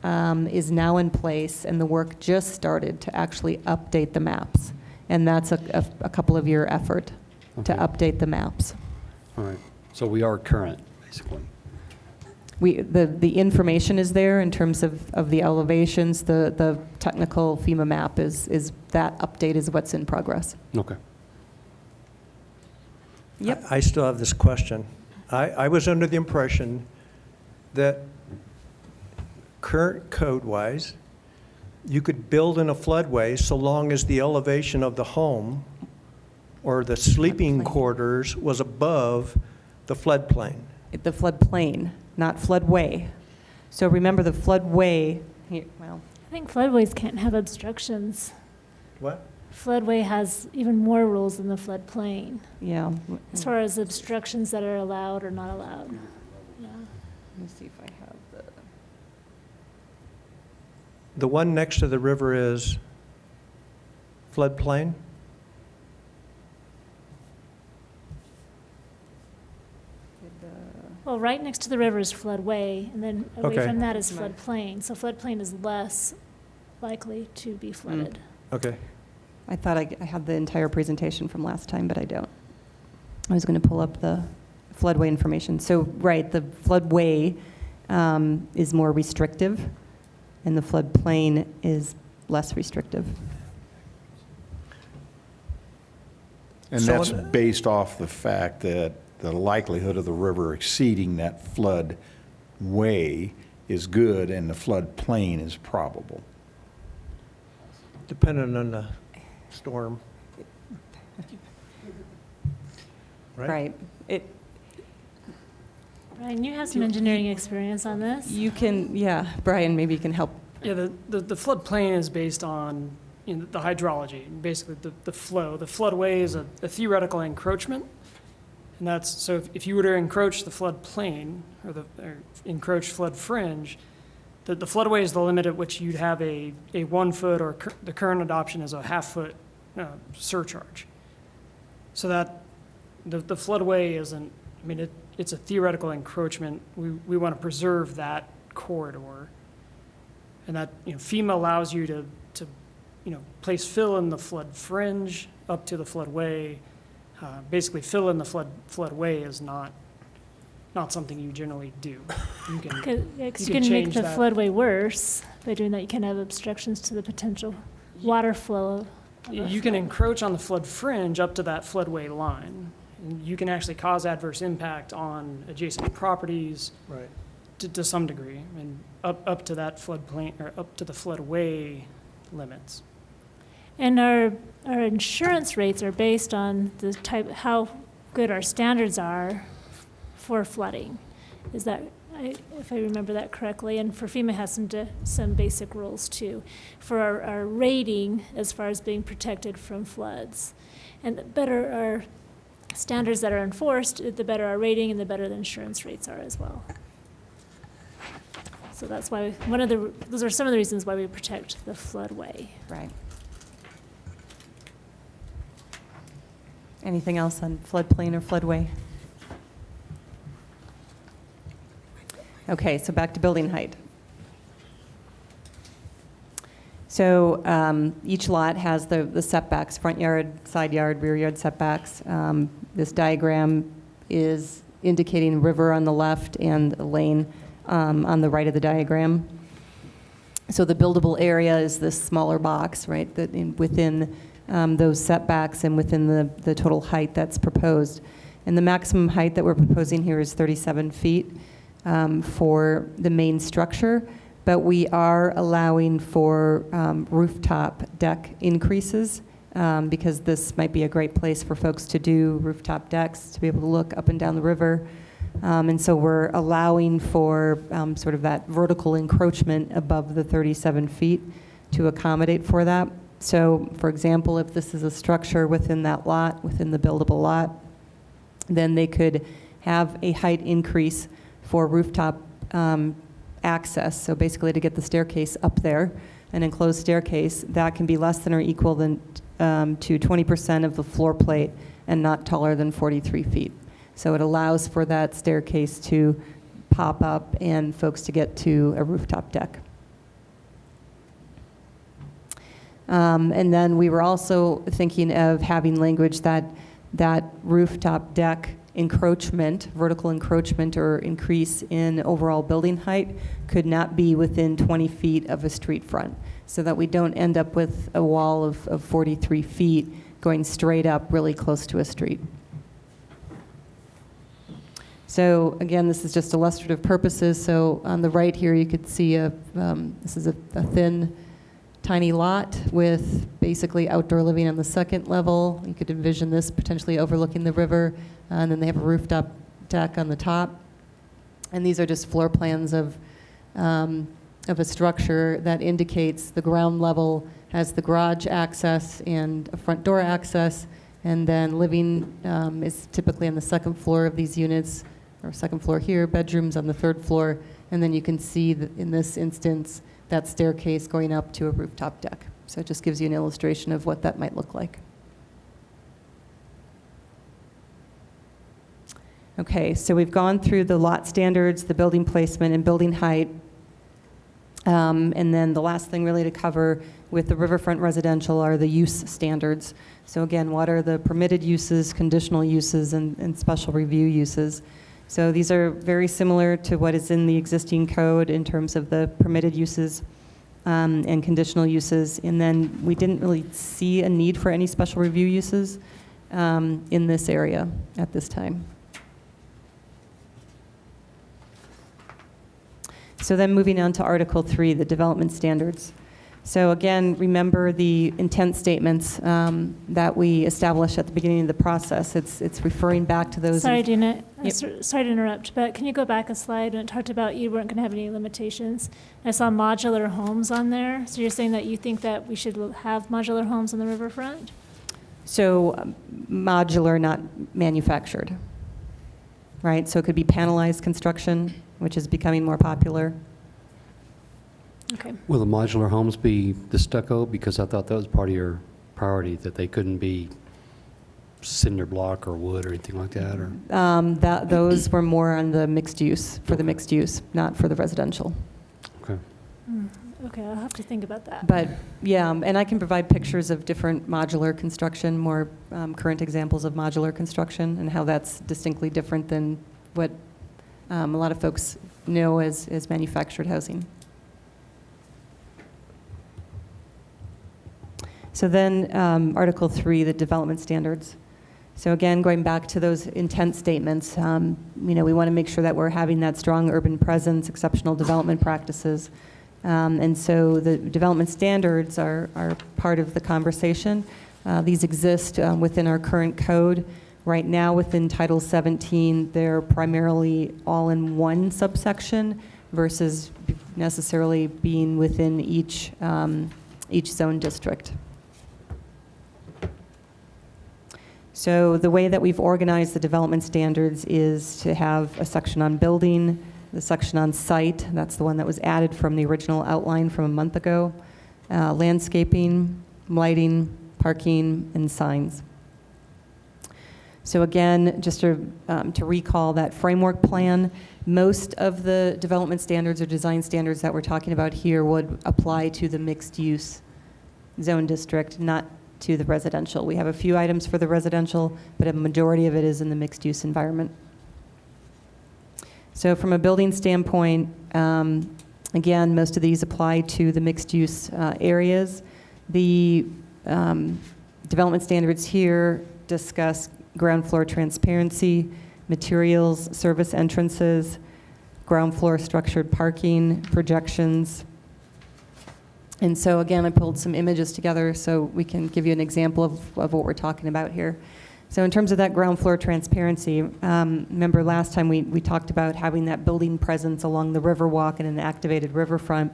is now in place, and the work just started to actually update the maps. And that's a couple of year effort to Okay. update the maps. All right, so we are current, basically. The information is there in terms of the elevations. The technical FEMA map is that update is what's in progress. Okay. Yep. I still have this question. I was under the impression that current code-wise, you could build in a floodway so long as the elevation of the home or the sleeping quarters was above the floodplain. The floodplain, not floodway. So remember the floodway, well, I think floodways can't have obstructions. What? Floodway has even more rules than the floodplain, yeah. as far as obstructions that are allowed or not allowed. Yeah. Let me see if I have The one next to the river is floodplain? Well, right next to the river is floodway, and then away Okay. from that is floodplain. So floodplain is less likely to be flooded. Okay. I thought I had the entire presentation from last time, but I don't. I was going to pull up the floodway information. So, right, the floodway is more restrictive, and the floodplain is less restrictive. And So that's on- based off the fact that the likelihood of the river exceeding that flood way is good and the floodplain is probable. Depending on the storm. Right. Brian, you have some engineering experience on this. You can, yeah, Brian, maybe you can help. Yeah, the floodplain is based on the hydrology, basically the flow. The floodway is a theoretical encroachment, and that's so if you were to encroach the floodplain or encroach flood fringe, the floodway is the limit at which you'd have a 1 foot or the current adoption is a half-foot surcharge. So that the floodway isn't. I mean, it's a theoretical encroachment. We want to preserve that corridor. And that, FEMA allows you to place fill in the flood fringe up to the floodway. Basically, fill in the floodway is not something you generally do. You can, Because you you can can make change the that. floodway worse by doing that. You can have obstructions to the potential water flow. of a You can flood. encroach on the flood fringe up to that floodway line. And you can actually cause adverse impact on adjacent properties Right. to some degree, and up to that floodplain, or up to the floodway limits. And our insurance rates are based on the type, how good our standards are for flooding. Is that, if I remember that correctly? And for FEMA has some basic rules too, for our rating as far as being protected from floods. And the better our standards that are enforced, the better our rating and the better the insurance rates are as well. So that's why, those are some of the reasons why we protect the floodway. Right. Anything else on floodplain or floodway? Okay, so back to building height. So each lot has the setbacks, front yard, side yard, rear yard setbacks. This diagram is indicating river on the left and lane on the right of the diagram. So the buildable area is this smaller box, right, that within those setbacks and within the total height that's proposed. And the maximum height that we're proposing here is 37 feet for the main structure, but we are allowing for rooftop deck increases because this might be a great place for folks to do rooftop decks, to be able to look up and down the river. And so we're allowing for sort of that vertical encroachment above the 37 feet to accommodate for that. So, for example, if this is a structure within that lot, within the buildable lot, then they could have a height increase for rooftop access. So basically to get the staircase up there, an enclosed staircase, that can be less than or equal to 20% of the floor plate and not taller than 43 feet. So it allows for that staircase to pop up and folks to get to a rooftop deck. And then we were also thinking of having language that rooftop deck encroachment, vertical encroachment or increase in overall building height could not be within 20 feet of a street front, so that we don't end up with a wall of 43 feet going straight up really close to a street. So again, this is just illustrative purposes. So on the right here, you could see this is a thin, tiny lot with basically outdoor living on the second level. You could envision this potentially overlooking the river, and then they have a rooftop deck on the top. And these are just floor plans of a structure that indicates the ground level has the garage access and a front door access, and then living is typically on the second floor of these units, or second floor here, bedrooms on the third floor, and then you can see that in this instance that staircase going up to a rooftop deck. So it just gives you an illustration of what that might look like. Okay, so we've gone through the lot standards, the building placement, and building height. And then the last thing really to cover with the riverfront residential are the use standards. So again, what are the permitted uses, conditional uses, and special review uses? So these are very similar to what is in the existing code in terms of the permitted uses and conditional uses. And then we didn't really see a need for any special review uses in this area at this time. So then moving on to Article 3, the development standards. So again, remember the intent statements that we established at the beginning of the process. It's referring back to those. Sorry, Dina. Yep. Sorry to interrupt, but can you go back a slide when it talked about you weren't going to have any limitations? I saw modular homes on there. So you're saying that you think that we should have modular homes on the riverfront? So modular, not manufactured, right? So it could be panelized construction, which is becoming more popular. Okay. Will the modular homes be the stucco? Because I thought that was part of your priority, that they couldn't be cinder block or wood or anything like that, or? Those were more on the mixed use, for the mixed use, not for the residential. Okay. Okay, I'll have to think about that. But yeah, and I can provide pictures of different modular construction, more current examples of modular construction and how that's distinctly different than what a lot of folks know as manufactured housing. So then Article 3, the development standards. So again, going back to those intent statements, we want to make sure that we're having that strong urban presence, exceptional development practices. And so the development standards are part of the conversation. These exist within our current code. Right now, within Title 17, they're primarily all in one subsection versus necessarily being within each zone district. So the way that we've organized the development standards is to have a section on building, the section on site, that's the one that was added from the original outline from a month ago, landscaping, lighting, parking, and signs. So again, just to recall that framework plan, most of the development standards or design standards that we're talking about here would apply to the mixed use zone district, not to the residential. We have a few items for the residential, but a majority of it is in the mixed use environment. So from a building standpoint, again, most of these apply to the mixed use areas. The development standards here discuss ground floor transparency, materials, service entrances, ground floor structured parking, projections. And so again, I pulled some images together so we can give you an example of what we're talking about here. So in terms of that ground floor transparency, remember last time we talked about having that building presence along the Riverwalk and an activated riverfront.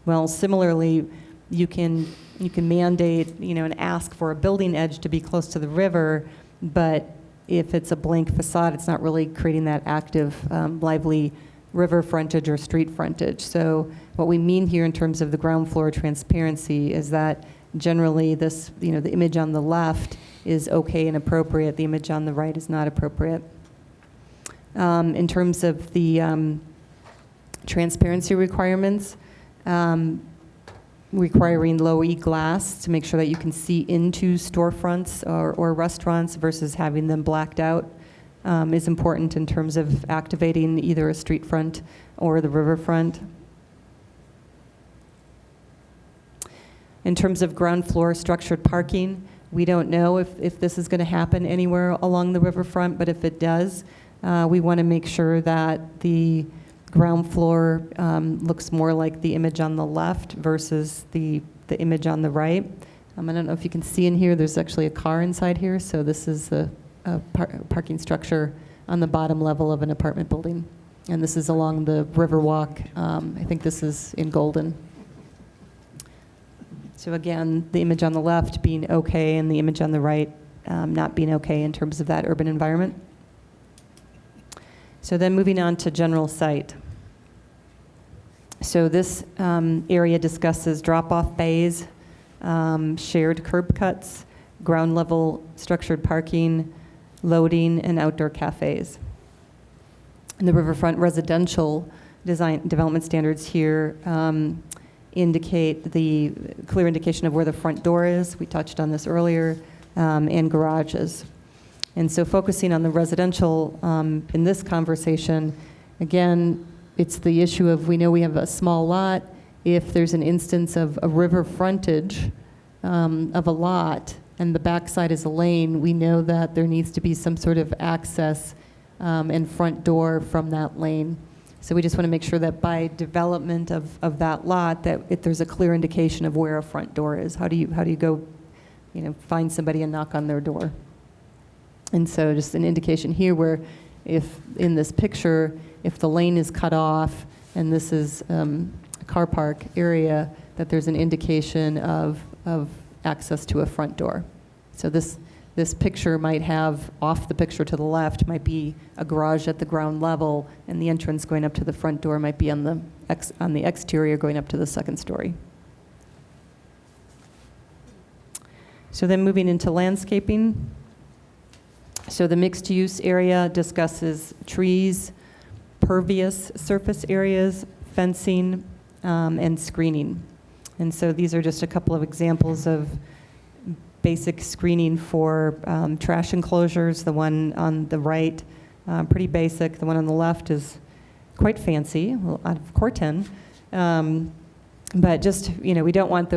Well, similarly, you can mandate, and ask for a building edge to be close to the river, but if it's a blank facade, it's not really creating that active, lively river frontage or street frontage. So what we mean here in terms of the ground floor transparency is that generally this, the image on the left is okay and appropriate. The image on the right is not appropriate. In terms of the transparency requirements, requiring low E glass to make sure that you can see into storefronts or restaurants versus having them blacked out is important in terms of activating either a street front or the riverfront. In terms of ground floor structured parking, we don't know if this is going to happen anywhere along the riverfront, but if it does, we want to make sure that the ground floor looks more like the image on the left versus the image on the right. I don't know if you can see in here, there's actually a car inside here, so this is a parking structure on the bottom level of an apartment building. And this is along the Riverwalk. I think this is in Golden. So again, the image on the left being okay and the image on the right not being okay in terms of that urban environment. So then moving on to general site. So this area discusses drop-off bays, shared curb cuts, ground level structured parking, loading, and outdoor cafes. And the riverfront residential development standards here indicate the clear indication of where the front door is. We touched on this earlier, and garages. And so focusing on the residential in this conversation, again, it's the issue of we know we have a small lot. If there's an instance of a river frontage of a lot and the backside is a lane, we know that there needs to be some sort of access and front door from that lane. So we just want to make sure that by development of that lot, that if there's a clear indication of where a front door is. How do you go, find somebody and knock on their door? And so just an indication here where if in this picture, if the lane is cut off and this is a car park area, that there's an indication of access to a front door. So this picture might have, off the picture to the left, might be a garage at the ground level, and the entrance going up to the front door might be on the exterior going up to the second story. So then moving into landscaping. So the mixed-use area discusses trees, pervious surface areas, fencing, and screening. And so these are just a couple of examples of basic screening for trash enclosures. The one on the right, pretty basic. The one on the left is quite fancy, out of Corten. But just, we don't want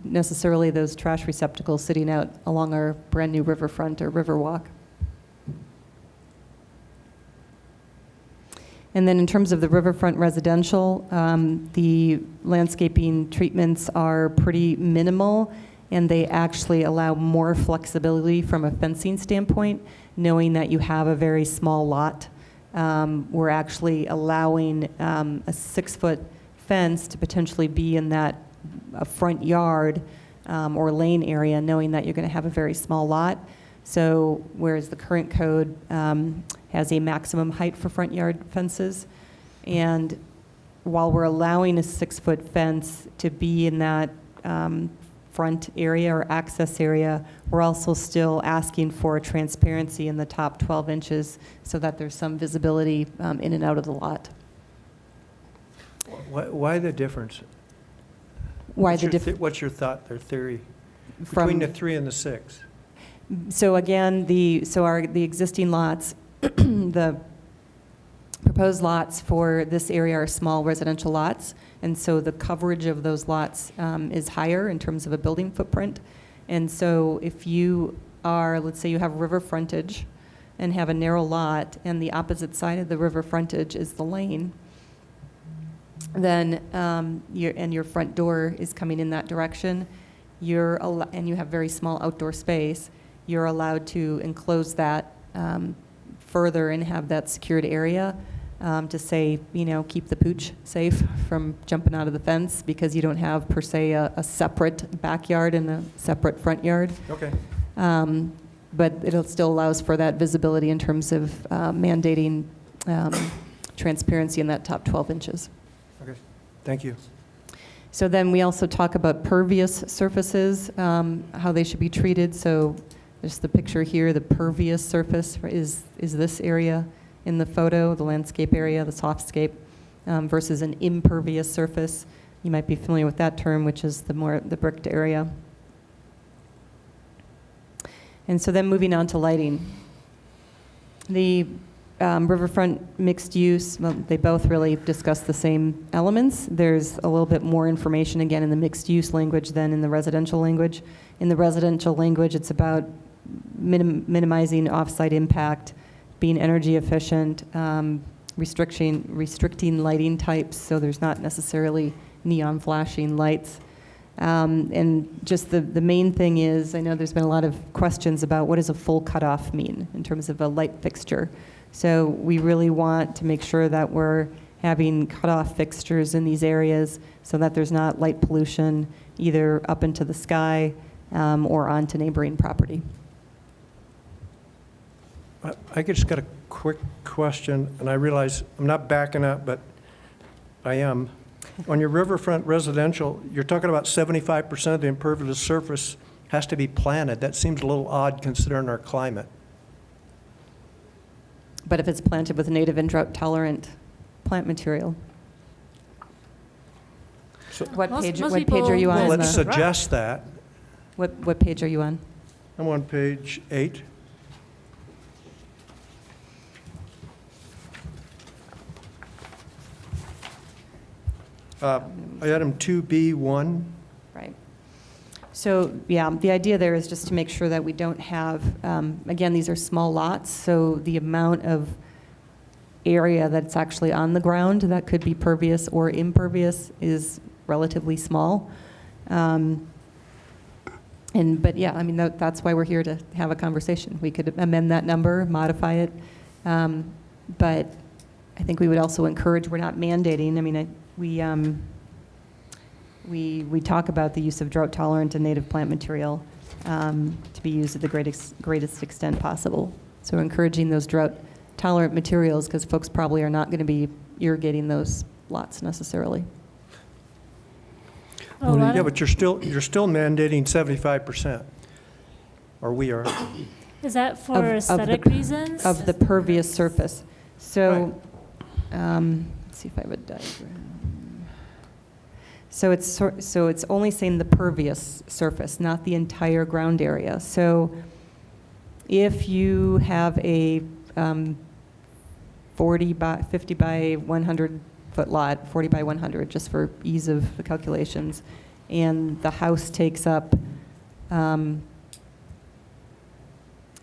necessarily those trash receptacles sitting out along our brand new riverfront or riverwalk. And then in terms of the riverfront residential, the landscaping treatments are pretty minimal, and they actually allow more flexibility from a fencing standpoint, knowing that you have a very small lot. We're actually allowing a 6-foot fence to potentially be in that front yard or lane area, knowing that you're going to have a very small lot. So whereas the current code has a maximum height for front yard fences, and while we're allowing a 6-foot fence to be in that front area or access area, we're also still asking for transparency in the top 12 inches so that there's some visibility in and out of the lot. Why the difference? What's What's your thought, their theory, between the 3 and the 6? So again, the existing lots, the proposed lots for this area are small residential lots, and so the coverage of those lots is higher in terms of a building footprint. And so if you are, let's say you have river frontage and have a narrow lot, and the opposite side of the river frontage is the lane, then your front door is coming in that direction, and you have very small outdoor space, you're allowed to enclose that further and have that secured area to say, keep the pooch safe from jumping out of the fence, because you don't have per se a separate backyard and a separate front yard. Okay. but it still allows for that visibility in terms of mandating transparency in that top 12 inches. Okay, thank you. So then we also talk about pervious surfaces, how they should be treated. So there's the picture here, the pervious surface is this area in the photo, the landscape area, the softscape, versus an impervious surface. You might be familiar with that term, which is the bricked area. And so then moving on to lighting. The riverfront mixed use, well, they both really discuss the same elements. There's a little bit more information, again, in the mixed use language than in the residential language. In the residential language, it's about minimizing off-site impact, being energy efficient, restricting lighting types, so there's not necessarily neon flashing lights. And just the main thing is, I know there's been a lot of questions about what does a full cutoff mean in terms of a light fixture. So we really want to make sure that we're having cutoff fixtures in these areas so that there's not light pollution either up into the sky or onto neighboring property. I just got a quick question, and I realize I'm not backing up, but I am. On your riverfront residential, you're talking about 75% of the impervious surface has to be planted. That seems a little odd considering our climate. But if it's planted with native and drought-tolerant plant material. So, What Most page people are you on? well, in let's the- suggest that. What page are you on? I'm on page 8. Item 2B1. Right. So, yeah, the idea there is just to make sure that we don't have, again, these are small lots, so the amount of area that's actually on the ground that could be pervious or impervious is relatively small. But yeah, I mean, that's why we're here to have a conversation. We could amend that number, modify it, but I think we would also encourage, we're not mandating, I mean, we talk about the use of drought-tolerant and native plant material to be used at the greatest extent possible. So encouraging those drought-tolerant materials, because folks probably are not going to be irrigating those lots necessarily. A lot Yeah, of- but you're still mandating 75%, or we are. Is that Of for the- aesthetic reasons? Of the pervious surface. So, let's see if I have a diagram. So it's only saying the pervious surface, not the entire ground area. So if you have a 50 by 100 foot lot, 40 by 100, just for ease of the calculations, and the house takes up, you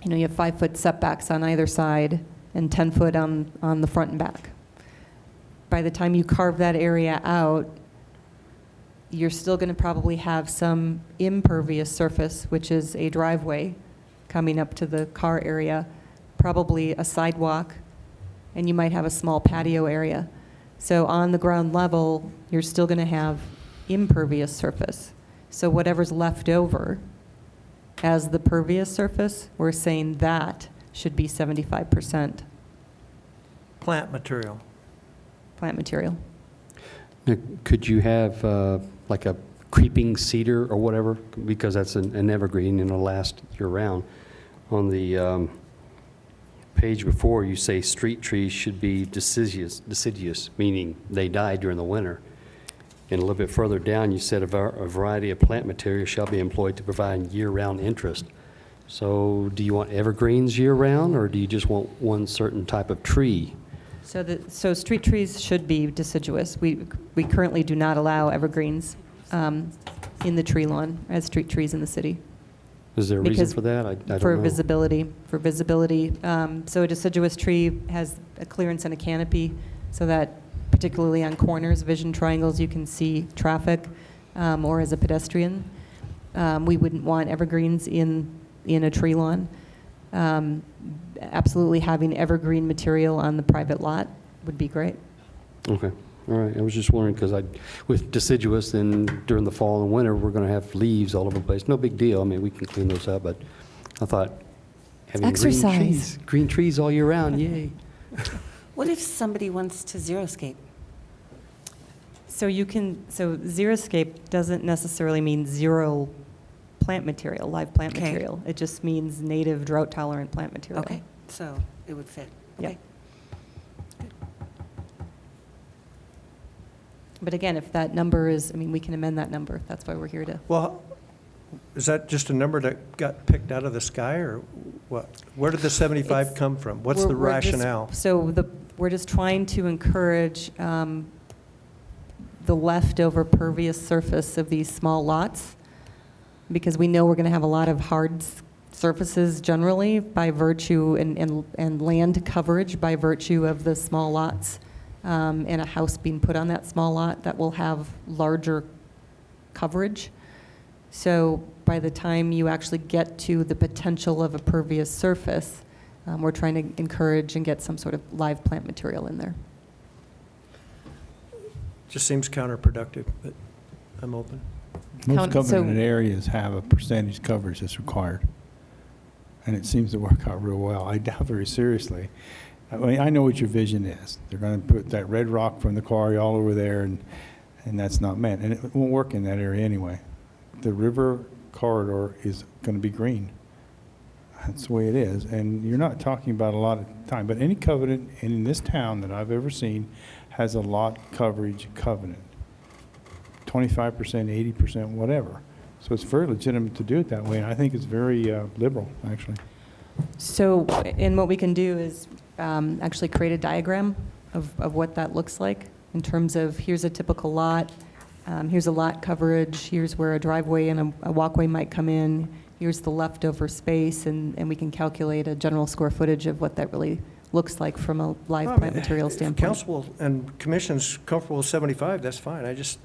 have 5-foot setbacks on either side and 10 foot on the front and back. By the time you carve that area out, you're still going to probably have some impervious surface, which is a driveway coming up to the car area, probably a sidewalk, and you might have a small patio area. So on the ground level, you're still going to have impervious surface. So whatever's left over as the pervious surface, we're saying that should be 75% Plant material. plant material. Now, could you have like a creeping cedar or whatever, because that's an evergreen and it'll last year-round? On the page before, you say street trees should be deciduous, meaning they die during the winter. And a little bit further down, you said a variety of plant material shall be employed to provide year-round interest. So do you want evergreens year-round, or do you just want one certain type of tree? So street trees should be deciduous. We currently do not allow evergreens in the tree lawn as street trees in the city. Is there a reason Because for that? I don't know. For visibility. So a deciduous tree has a clearance and a canopy so that particularly on corners, vision triangles, you can see traffic or as a pedestrian. We wouldn't want evergreens in a tree lawn. Absolutely having evergreen material on the private lot would be great. Okay, all right. I was just wondering, because with deciduous, then during the fall and winter, we're going to have leaves all over the place. No big deal. I mean, we can clean those up, but I thought having Exercise. green trees all year round, yay. What if somebody wants to xeriscape? So xeriscape doesn't necessarily mean zero plant material, live plant Okay. material. It just means native drought-tolerant plant material. Okay, so it would fit. Yeah. Okay. But again, if that number is, I mean, we can amend that number. That's why we're here to. Well, is that just a number that got picked out of the sky, or what? Where did the 75 It's- come from? What's the we're just- rationale? We're just trying to encourage the leftover pervious surface of these small lots, because we know we're going to have a lot of hard surfaces generally by virtue and land coverage by virtue of the small lots, and a house being put on that small lot that will have larger coverage. So by the time you actually get to the potential of a pervious surface, we're trying to encourage and get some sort of live plant material in there. Just seems counterproductive, but I'm open. Count- Most so- covenant areas have a percentage coverage that's required. And it seems to work out real well. I doubt very seriously. I mean, I know what your vision is. They're going to put that red rock from the quarry all over there, and that's not meant. And it won't work in that area anyway. The river corridor is going to be green. That's the way it is. And you're not talking about a lot of time. But any covenant in this town that I've ever seen has a lot coverage covenant. 25%, 80%, whatever. So it's very legitimate to do it that way, and I think it's very liberal, actually. So, and what we can do is actually create a diagram of what that looks like in terms of here's a typical lot, here's a lot coverage, here's where a driveway and a walkway might come in, here's the leftover space, and we can calculate a general square footage of what that really looks like from a live Well, I plant mean, material if standpoint. Council and commission's comfortable with 75, that's fine. I just,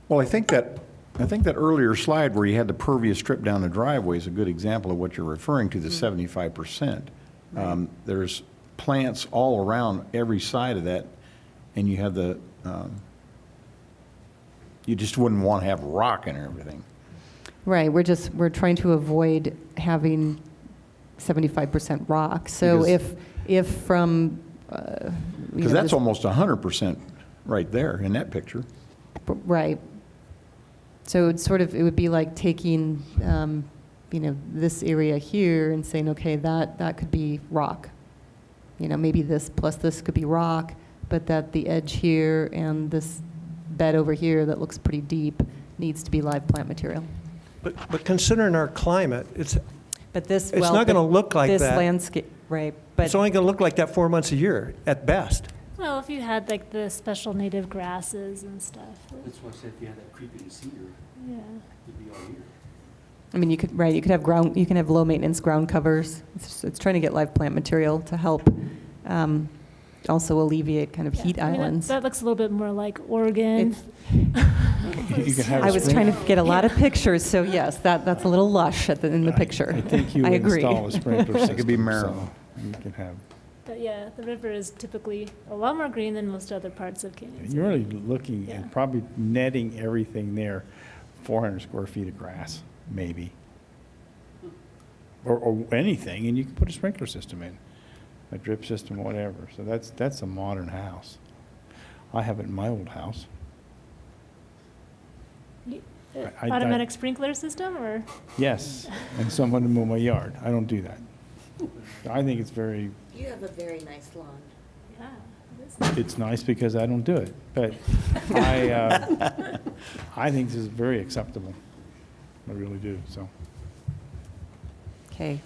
Well, I think that earlier slide where you had the pervious strip down the driveway is a good example of what you're referring to, the 75%. There's plants all around every side of that, and you have you just wouldn't want to have rock and everything. Right, we're trying to avoid having 75% rock. So Because- if from, Because that's almost 100% right there in that picture. Right. So it would be like taking, this area here and saying, okay, that could be rock. Maybe this plus this could be rock, but that the edge here and this bed over here that looks pretty deep needs to be live plant material. but considering our climate, it's It's not going to look like this that. landscape, right? But It's only going to look like that 4 months a year, at best. Well, if you had like the special native grasses and stuff, That's why I said if you had that creeping cedar, yeah. it'd be all year. I mean, you could have low maintenance ground covers. It's trying to get live plant material to help also alleviate kind of Yeah, heat I mean, islands. that looks a little bit more like Oregon. You can have I a was spring- trying to get a lot of pictures, so yes, that's a little lush in the picture. I think you I would agree. install a sprinkler system. It could be so Maryland. You can have, But yeah, the river is typically a lot more green than most other parts of Canyon City. you're really looking Yeah. at probably netting everything there, 400 square feet of grass, maybe. Or anything, and you can put a sprinkler system in, a drip system, whatever. So that's a modern house. I have it in my old house. I- Automatic sprinkler system, or? Yes, and someone to mow my yard. I don't do that. I think it's very, You have a very nice lawn. Yeah. it's nice because I don't do it. But I think this is very acceptable. I really do, so. Okay.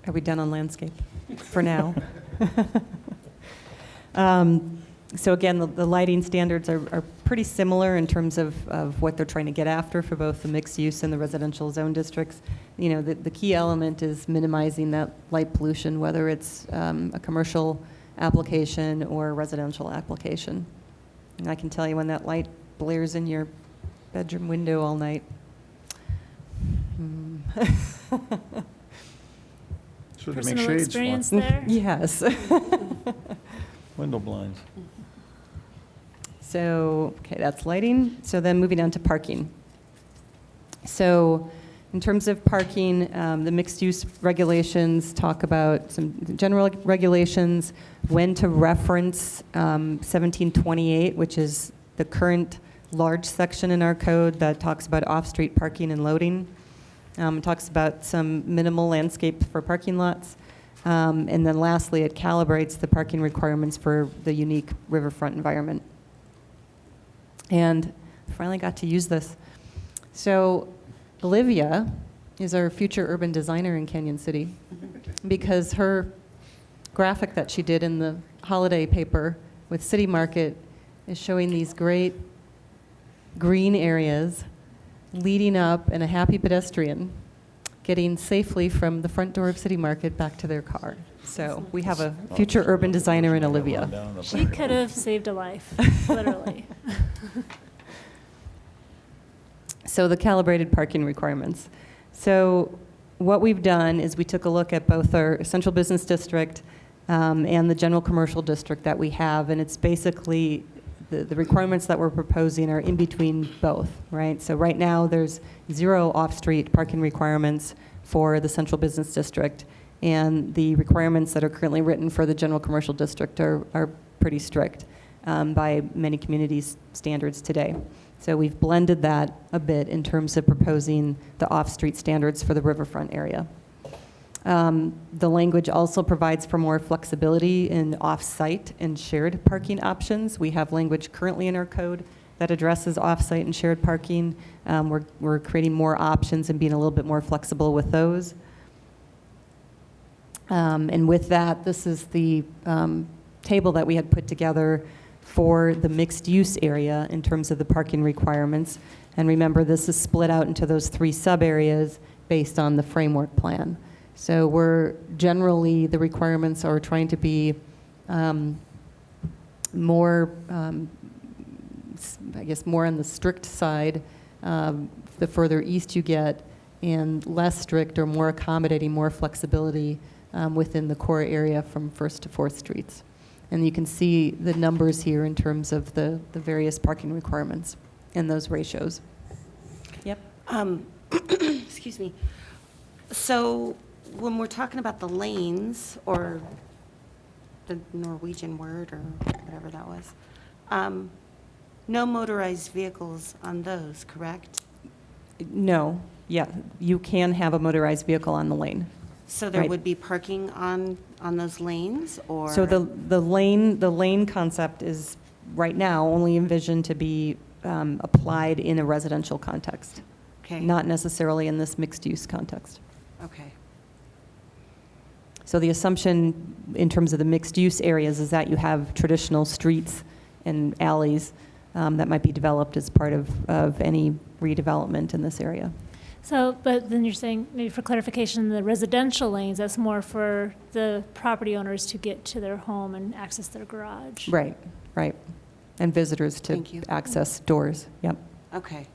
Are we done on landscape for now? So again, the lighting standards are pretty similar in terms of what they're trying to get after for both the mixed use and the residential zone districts. The key element is minimizing that light pollution, whether it's a commercial application or a residential application. And I can tell you when that light blares in your bedroom window all night. So they make Personal shades experience for there? Yes. window blinds. So, okay, that's lighting. So then moving on to parking. So In terms of parking, the mixed-use regulations talk about some general regulations, when to reference 1728, which is the current large section in our code that talks about off-street parking and loading. It talks about some minimal landscape for parking lots. And then lastly, it calibrates the parking requirements for the unique riverfront environment. And I finally got to use this. So Olivia is our future urban designer in Canyon City because her graphic that she did in the holiday paper with City Market is showing these great green areas leading up and a happy pedestrian getting safely from the front door of City Market back to their car. So we have a future urban designer in Olivia. She could have saved a life, literally. So the calibrated parking requirements. So what we've done is we took a look at both our central business district and the general commercial district that we have, and it's basically the requirements that we're proposing are in between both, right? So right now there's 0 off-street parking requirements for the central business district, and the requirements that are currently written for the general commercial district are pretty strict by many communities' standards today. So we've blended that a bit in terms of proposing the off-street standards for the riverfront area. The language also provides for more flexibility in off-site and shared parking options. We have language currently in our code that addresses off-site and shared parking. We're creating more options and being a little bit more flexible with those. And with that, this is the table that we had put together for the mixed-use area in terms of the parking requirements. And remember, this is split out into those 3 sub-areas based on the framework plan. So we're generally, the requirements are trying to be more, I guess, more on the strict side the further east you get, and less strict or more accommodating, more flexibility within the core area from 1st to 4th Streets. And you can see the numbers here in terms of the various parking requirements and those ratios. Yep. Excuse me. So when we're talking about the lanes, or the Norwegian word, or whatever that was, no motorized vehicles on those, correct? No. Yeah, you can have a motorized vehicle on the lane. So there Right. would be parking on those lanes, or? So the lane concept is right now only envisioned to be applied in a residential context, Okay. not necessarily in this mixed-use context. Okay. So the assumption in terms of the mixed-use areas is that you have traditional streets and alleys that might be developed as part of any redevelopment in this area. So, but then you're saying, maybe for clarification, the residential lanes, that's more for the property owners to get to their home and access their garage. Right, right. And visitors to Thank you. access doors, yep. Okay.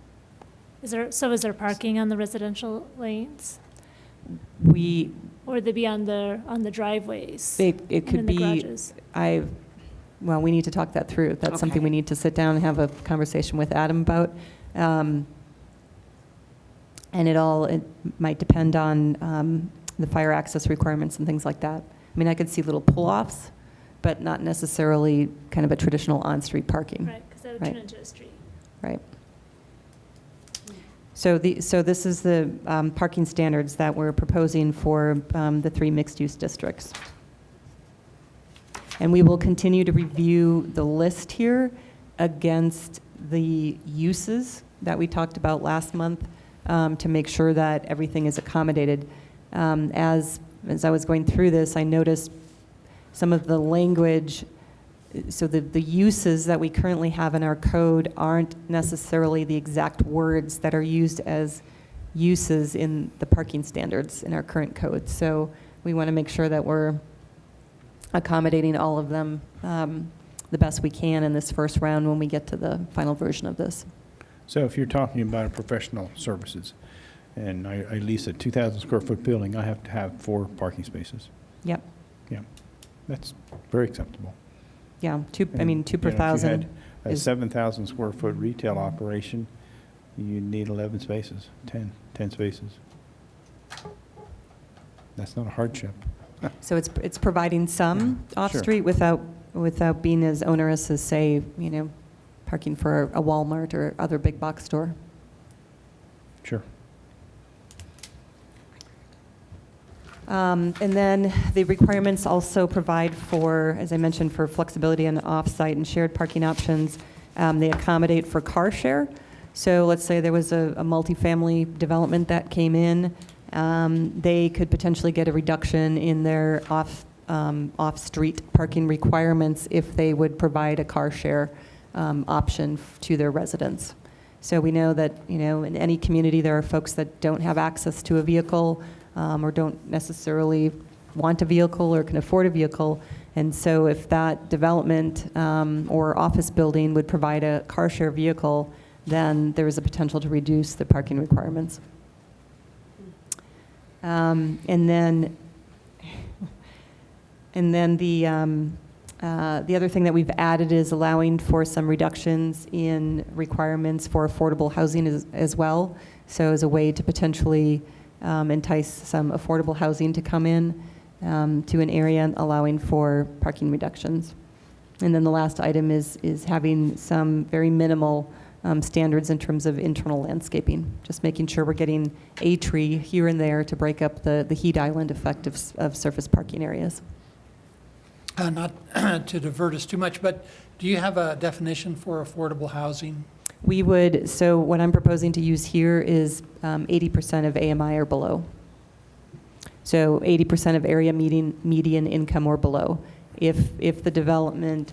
Is there parking on the residential lanes? We, Or would they be on the driveways? it and could in the be, garages? well, we need to talk that through. That's something Okay. we need to sit down and have a conversation with Adam about. And it might depend on the fire access requirements and things like that. I mean, I could see little pull-offs, but not necessarily kind of a traditional on-street parking. Right, because that would Right. turn into a street. Right. So this is the parking standards that we're proposing for the 3 mixed-use districts. And we will continue to review the list here against the uses that we talked about last month to make sure that everything is accommodated. As I was going through this, I noticed some of the language. So the uses that we currently have in our code aren't necessarily the exact words that are used as uses in the parking standards in our current code. So we want to make sure that we're accommodating all of them the best we can in this first round when we get to the final version of this. So if you're talking about professional services, and I lease a 2,000 square foot building, I have to have 4 parking spaces. Yep. Yeah, that's very acceptable. Yeah, two per And, you know, if you thousand. had a is- 7,000 square foot retail operation, you need 11 spaces, 10 spaces. That's not a hardship. So it's providing some off-street without being as onerous as, say, parking for a Walmart or other big box store. Sure. And then the requirements also provide for, as I mentioned, for flexibility on off-site and shared parking options. They accommodate for car share. So let's say there was a multifamily development that came in. They could potentially get a reduction in their off-street parking requirements if they would provide a car share option to their residents. So we know that, in any community, there are folks that don't have access to a vehicle or don't necessarily want a vehicle or can afford a vehicle. And so if that development or office building would provide a car share vehicle, then there is a potential to reduce the parking requirements. And then the other thing that we've added is allowing for some reductions in requirements for affordable housing as well. So as a way to potentially entice some affordable housing to come in to an area, allowing for parking reductions. And then the last item is having some very minimal standards in terms of internal landscaping, just making sure we're getting a tree here and there to break up the heat island effect of surface parking areas. Not to divert us too much, but do you have a definition for affordable housing? We would, so what I'm proposing to use here is 80% of AMI or below. So 80% of area median income or below. If the development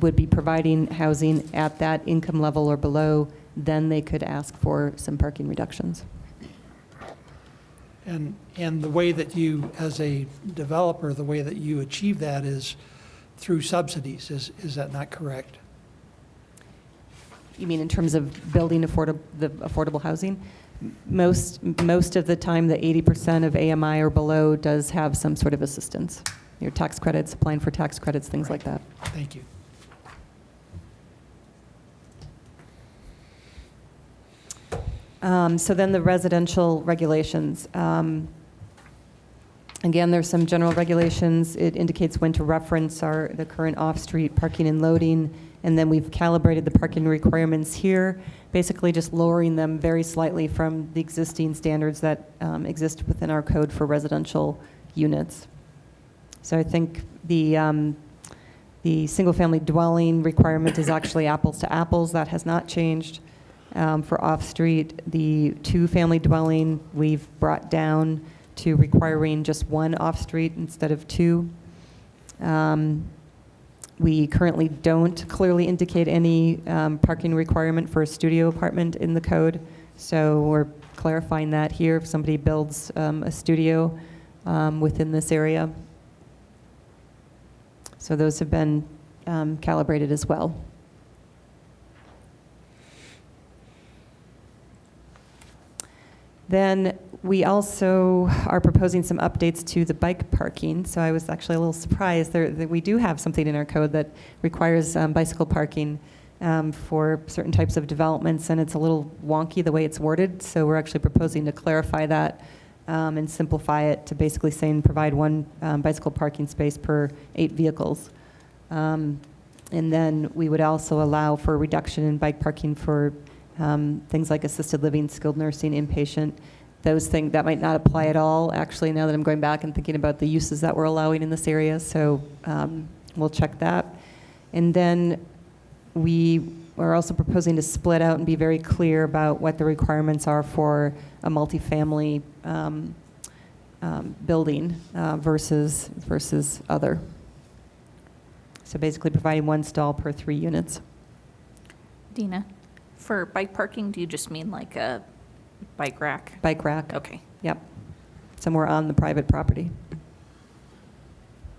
would be providing housing at that income level or below, then they could ask for some parking reductions. And the way that you, as a developer, the way that you achieve that is through subsidies. Is that not correct? You mean in terms of building the affordable housing? Most of the time, the 80% of AMI or below does have some sort of assistance. Your tax credits, applying for tax credits, things like that. Thank you. So then the residential regulations. Again, there's some general regulations. It indicates when to reference the current off-street parking and loading, and then we've calibrated the parking requirements here, basically just lowering them very slightly from the existing standards that exist within our code for residential units. So I think the single-family dwelling requirement is actually apples to apples. That has not changed. For off-street, the two-family dwelling, we've brought down to requiring just one off-street instead of two. We currently don't clearly indicate any parking requirement for a studio apartment in the code, so we're clarifying that here if somebody builds a studio within this area. So those have been calibrated as well. Then we also are proposing some updates to the bike parking. So I was actually a little surprised that we do have something in our code that requires bicycle parking for certain types of developments, and it's a little wonky the way it's worded. So we're actually proposing to clarify that and simplify it to basically saying provide one bicycle parking space per 8 vehicles. And then we would also allow for a reduction in bike parking for things like assisted living, skilled nursing, inpatient, those things that might not apply at all, actually, now that I'm going back and thinking about the uses that we're allowing in this area. So we'll check that. And then we are also proposing to split out and be very clear about what the requirements are for a multifamily building versus other. So basically providing one stall per 3 units. Dina? For bike parking, do you just mean like a bike rack? Bike rack. Okay. Yep. Somewhere on the private property.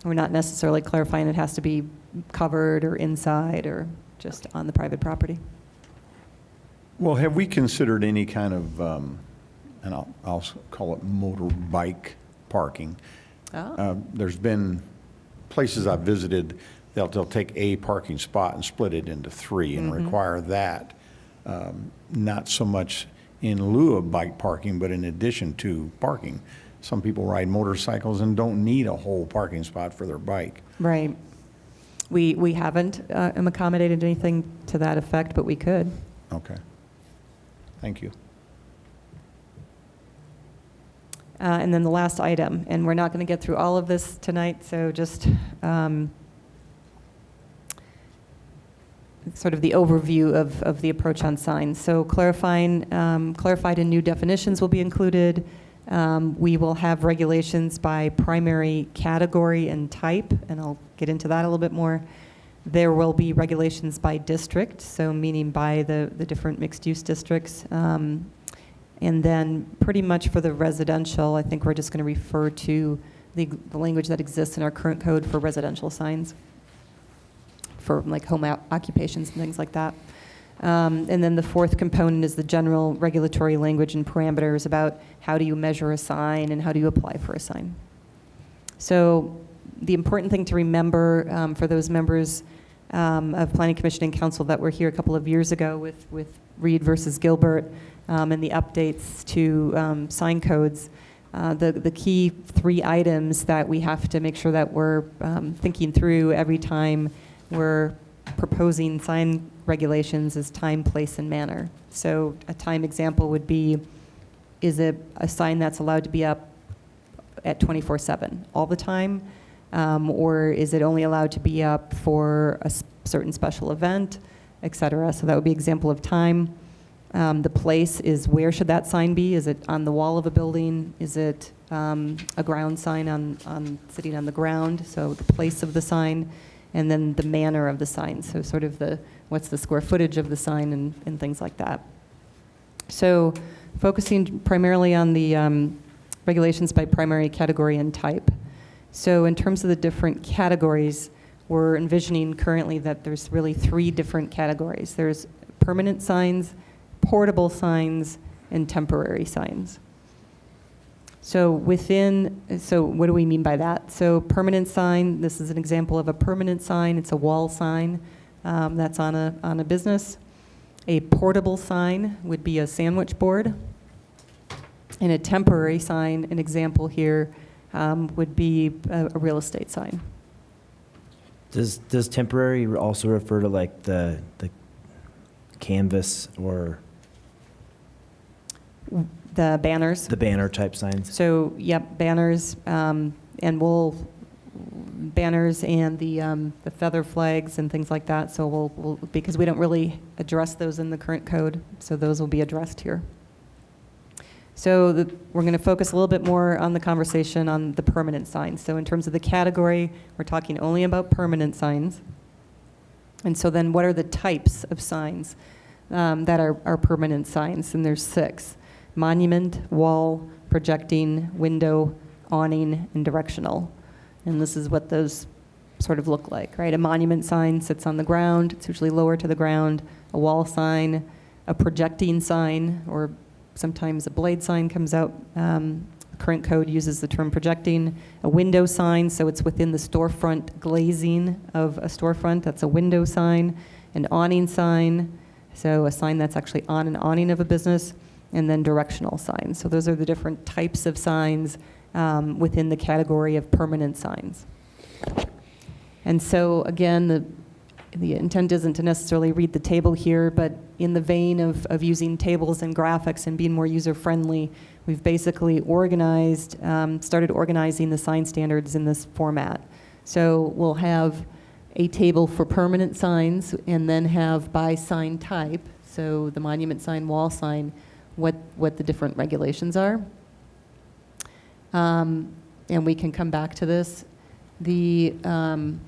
We're not necessarily clarifying it has to be covered or inside or just on the private property. Well, have we considered any kind of, and I'll call it motorbike parking? Oh. There's been places I've visited, they'll take a parking spot and split it into 3 and require that. Not so much in lieu of bike parking, but in addition to parking. some people ride motorcycles and don't need a whole parking spot for their bike. Right. We haven't accommodated anything to that effect, but we could. Okay. Thank you. And then the last item, and we're not going to get through all of this tonight, so just sort of the overview of the approach on signs. So clarified and new definitions will be included. We will have regulations by primary category and type, and I'll get into that a little bit more. There will be regulations by district, so meaning by the different mixed-use districts. And then pretty much for the residential, I think we're just going to refer to the language that exists in our current code for residential signs, for like home occupations and things like that. And then the fourth component is the general regulatory language and parameters about how do you measure a sign and how do you apply for a sign. So the important thing to remember for those members of Planning Commission and Council that were here a couple of years ago with Reed versus Gilbert and the updates to sign codes, the key 3 items that we have to make sure that we're thinking through every time we're proposing sign regulations is time, place, and manner. So a time example would be, is it a sign that's allowed to be up at 24/7 all the time? Or is it only allowed to be up for a certain special event, et cetera? So that would be example of time. The place is, where should that sign be? Is it on the wall of a building? Is it a ground sign on sitting on the ground? So the place of the sign. And then the manner of the sign, so sort of what's the square footage of the sign and things like that. So focusing primarily on the regulations by primary category and type. So in terms of the different categories, we're envisioning currently that there's really 3 different categories. There's permanent signs, portable signs, and temporary signs. So what do we mean by that? So permanent sign, this is an example of a permanent sign. It's a wall sign that's on a business. A portable sign would be a sandwich board. And a temporary sign, an example here, would be a real estate sign. Does temporary also refer to like the canvas or the banners? The banner type signs. So, yep, banners, and banners and the feather flags and things like that. So we'll because we don't really address those in the current code, so those will be addressed here. So we're going to focus a little bit more on the conversation on the permanent signs. So in terms of the category, we're talking only about permanent signs. And so then what are the types of signs that are permanent signs? And there's 6. Monument, wall, projecting, window, awning, and directional. And this is what those sort of look like, right? A monument sign sits on the ground. It's usually lower to the ground. A wall sign, a projecting sign, or sometimes a blade sign comes out. Current code uses the term projecting. A window sign, so it's within the storefront glazing of a storefront. That's a window sign. An awning sign, so a sign that's actually on an awning of a business. And then directional signs. So those are the different types of signs within the category of permanent signs. And so again, the intent isn't to necessarily read the table here, but in the vein of using tables and graphics and being more user-friendly, we've basically started organizing the sign standards in this format. So we'll have a table for permanent signs and then have by sign type, so the monument sign, wall sign, what the different regulations are. And we can come back to this. And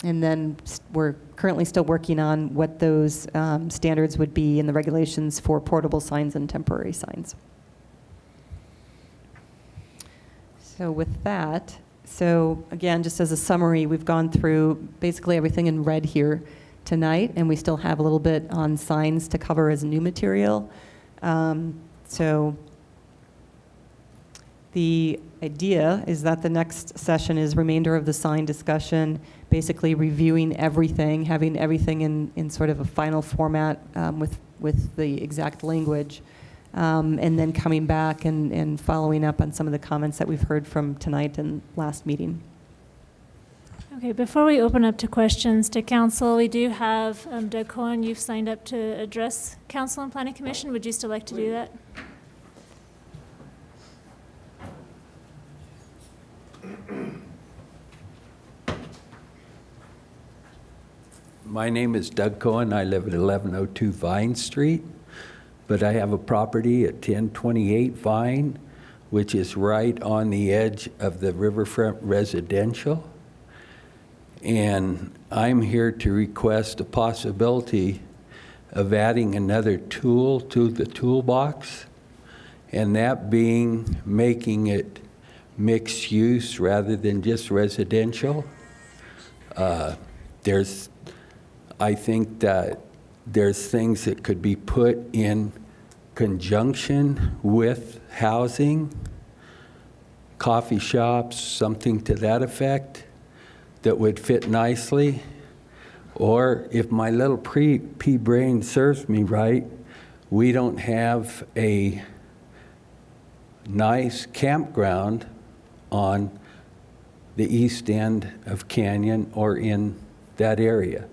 then we're currently still working on what those standards would be in the regulations for portable signs and temporary signs. So with that, so again, just as a summary, we've gone through basically everything in red here tonight, and we still have a little bit on signs to cover as new material. So the idea is that the next session is remainder of the sign discussion, basically reviewing everything, having everything in sort of a final format with the exact language. and then coming back and following up on some of the comments that we've heard from tonight and last meeting. Okay, before we open up to questions to council, we do have Doug Cohen. You've signed up to address council and planning commission. Would you still like to do that? My name is Doug Cohen. I live at 1102 Vine Street, but I have a property at 1028 Vine, which is right on the edge of the riverfront residential. And I'm here to request a possibility of adding another tool to the toolbox, and that being making it mixed use rather than just residential. I think that there's things that could be put in conjunction with housing, coffee shops, something to that effect that would fit nicely. Or if my little pea brain serves me right, we don't have a nice campground on the east end of Canyon or in that area.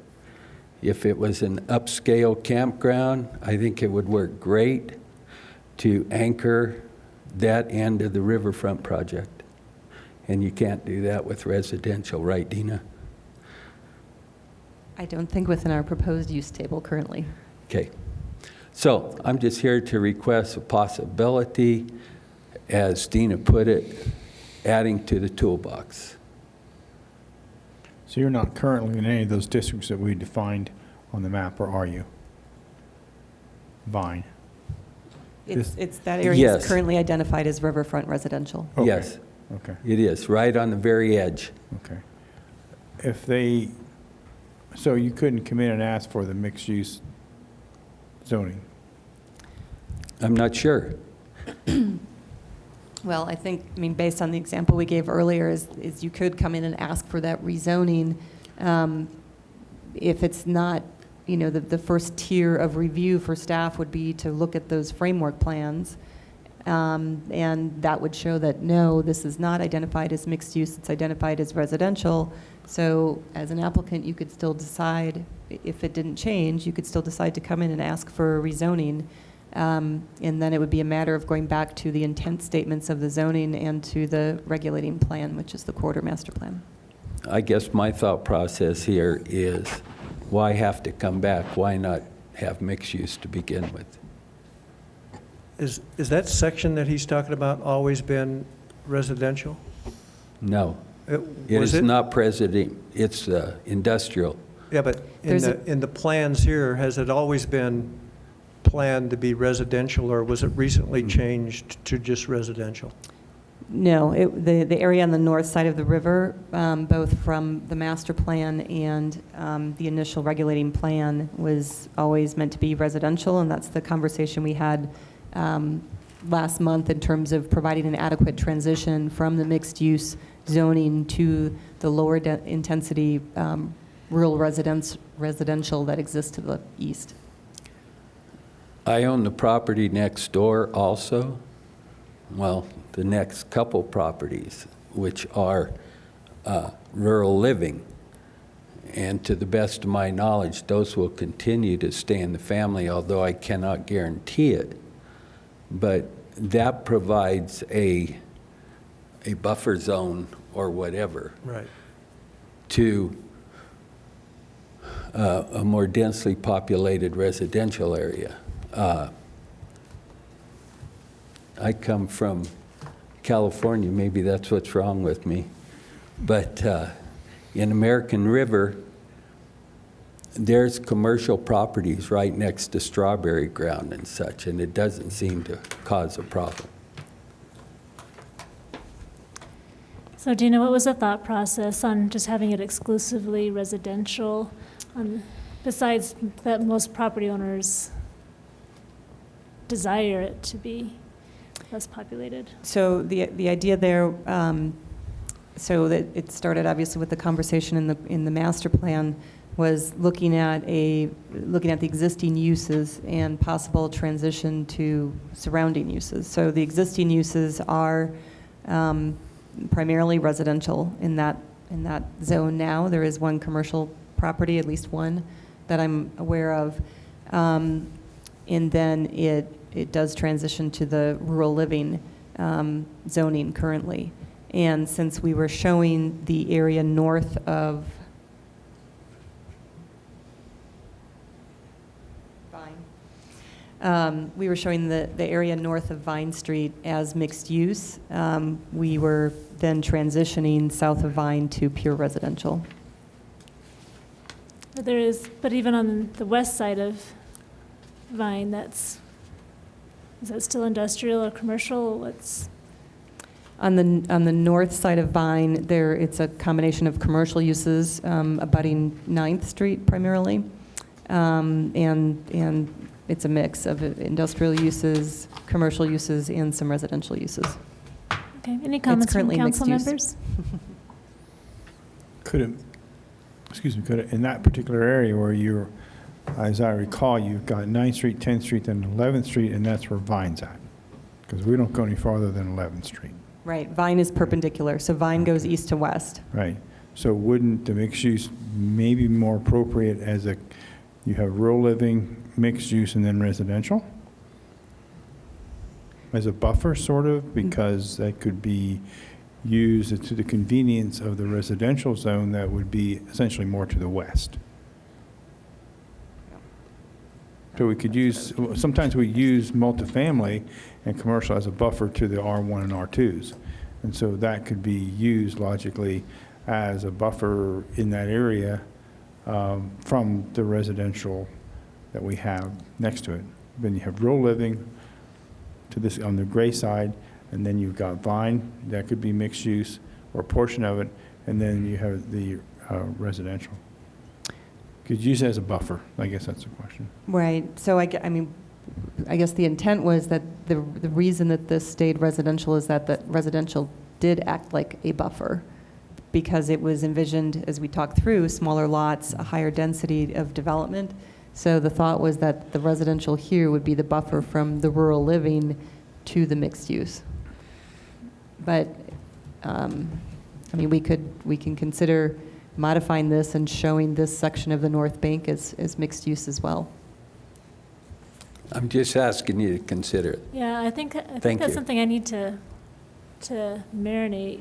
If it was an upscale campground, I think it would work great to anchor that end of the riverfront project. And you can't do that with residential, right, Dina? I don't think within our proposed use table currently. Okay. So I'm just here to request a possibility, as Dina put it, adding to the toolbox. So you're not currently in any of those districts that we defined on the map, or are you? Vine? It's that area Yes. is currently identified as riverfront residential. Okay. Yes, Okay, it is, right on the very edge. okay. So you couldn't come in and ask for the mixed-use zoning? I'm not sure. Well, I mean, based on the example we gave earlier, is you could come in and ask for that rezoning. If it's not, the first tier of review for staff would be to look at those framework plans. And that would show that, no, this is not identified as mixed use, it's identified as residential. So as an applicant, you could still decide, if it didn't change, you could still decide to come in and ask for rezoning. And then it would be a matter of going back to the intent statements of the zoning and to the regulating plan, which is the corridor master plan. I guess my thought process here is, why have to come back? Why not have mixed use to begin with? Is that section that he's talking about always been residential? No. It Was is not resident, it's industrial. Yeah, but in the plans here, has it always been planned to be residential, or was it recently changed to just residential? No, the area on the north side of the river, both from the master plan and the initial regulating plan, was always meant to be residential, and that's the conversation we had last month in terms of providing an adequate transition from the mixed-use zoning to the lower intensity rural residential that exists to the east. I own the property next door also. Well, the next couple properties, which are rural living. And to the best of my knowledge, those will continue to stay in the family, although I cannot guarantee it. But that provides a buffer zone or whatever. Right. To a more densely populated residential area. I come from California, maybe that's what's wrong with me, but in American River, there's commercial properties right next to Strawberry Ground and such, and it doesn't seem to cause a problem. So Dina, what was the thought process on just having it exclusively residential, besides that most property owners desire it to be less populated? So the idea there, so that it started obviously with the conversation in the master plan, was looking at the existing uses and possible transition to surrounding uses. So the existing uses are primarily residential in that zone now. There is one commercial property, at least one, that I'm aware of. And then it does transition to the rural living zoning currently. And since we were showing the area north of Vine, we were showing the area north of Vine Street as mixed use. We were then transitioning south of Vine to pure residential. But even on the west side of Vine, is that still industrial or commercial? On the north side of Vine, it's a combination of commercial uses abutting 9th Street primarily, and it's a mix of industrial uses, commercial uses, and some residential uses. Okay, any comments from council members? Could it, in that particular area where you're, as I recall, you've got 9th Street, 10th Street, then 11th Street, and that's where Vine's at? Because we don't go any farther than 11th Street. Right, Vine is perpendicular, so Vine goes east to west. Right. So wouldn't the mixed use maybe be more appropriate as you have rural living, mixed use, and then residential? As a buffer, sort of, because that could be used to the convenience of the residential zone that would be essentially more to the west. So we could sometimes we use multifamily and commercial as a buffer to the R1 and R2s. And so that could be used logically as a buffer in that area from the residential that we have next to it. Then you have rural living to this on the gray side, and then you've got Vine, that could be mixed use or a portion of it, and then you have the residential. Could use it as a buffer, I guess that's the question. Right, so I guess the intent was that the reason that this stayed residential is that residential did act like a buffer, because it was envisioned, as we talked through, smaller lots, a higher density of development. So the thought was that the residential here would be the buffer from the rural living to the mixed use. But, we can consider modifying this and showing this section of the North Bank as mixed use as well. I'm just asking you to consider it. Yeah, I think Thank that's you. something I need to marinate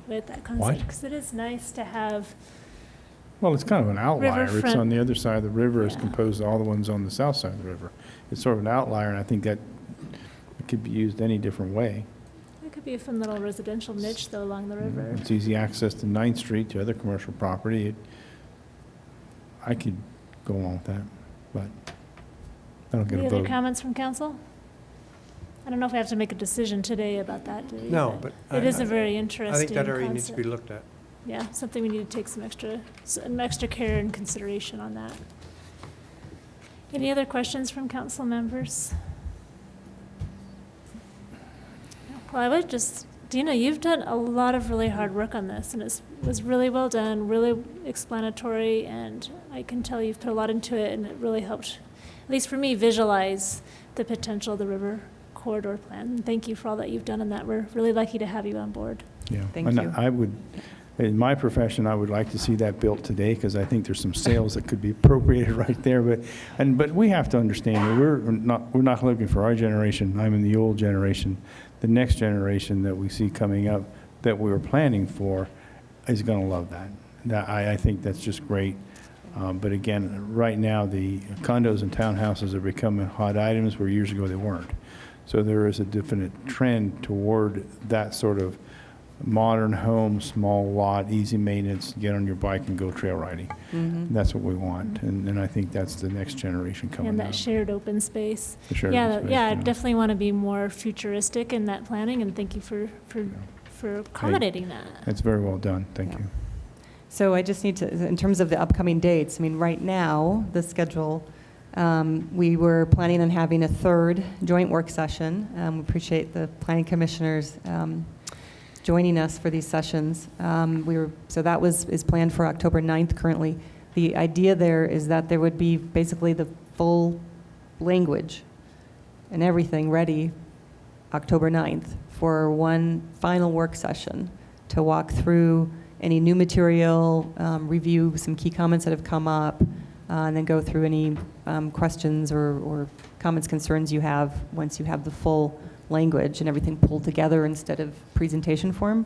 with, that concept. What? Because it is nice to have, Well, it's kind of an outlier. It's Riverfront. on the other side of the river as Yeah. composed to all the ones on the south side of the river. It's sort of an outlier, and I think that it could be used any different way. it could be a fun little residential niche though along the river. It's easy access to 9th Street, to other commercial property. I could go along with that, but I don't get Any a other vote. comments from council? I don't know if we have to make a decision today about that, do we? No, but It is a very interesting I think that area needs to be concept. looked at. Yeah, something we need to take some extra care and consideration on that. Any other questions from council members? Well, I would just, Dina, you've done a lot of really hard work on this, and it was really well done, really explanatory, and I can tell you've put a lot into it, and it really helped, at least for me, visualize the potential of the river corridor plan. And thank you for all that you've done on that. We're really lucky to have you on board. Yeah. Thank And you. I would, in my profession, I would like to see that built today, because I think there's some sales that could be appropriated right there. But we have to understand that we're not looking for our generation. I'm in the old generation. The next generation that we see coming up that we were planning for is going to love that. I think that's just great. But again, right now, the condos and townhouses are becoming hot items where years ago they weren't. So there is a definite trend toward that sort of modern home, small lot, easy maintenance, get on your bike and go trail riding. Mhm. That's what we want. And I think that's the next generation coming And up. that shared open space. The shared Yeah, open space, yeah, I yeah. definitely want to be more futuristic in that planning, and thank you for accommodating that. That's very well done. Thank Yeah. you. So I just need to, in terms of the upcoming dates, right now, the schedule, we were planning on having a third joint work session. We appreciate the planning commissioners joining us for these sessions. So that is planned for October 9th currently. The idea there is that there would be basically the full language and everything ready October 9th for one final work session to walk through any new material, review some key comments that have come up, and then go through any questions or comments, concerns you have once you have the full language and everything pulled together instead of presentation form.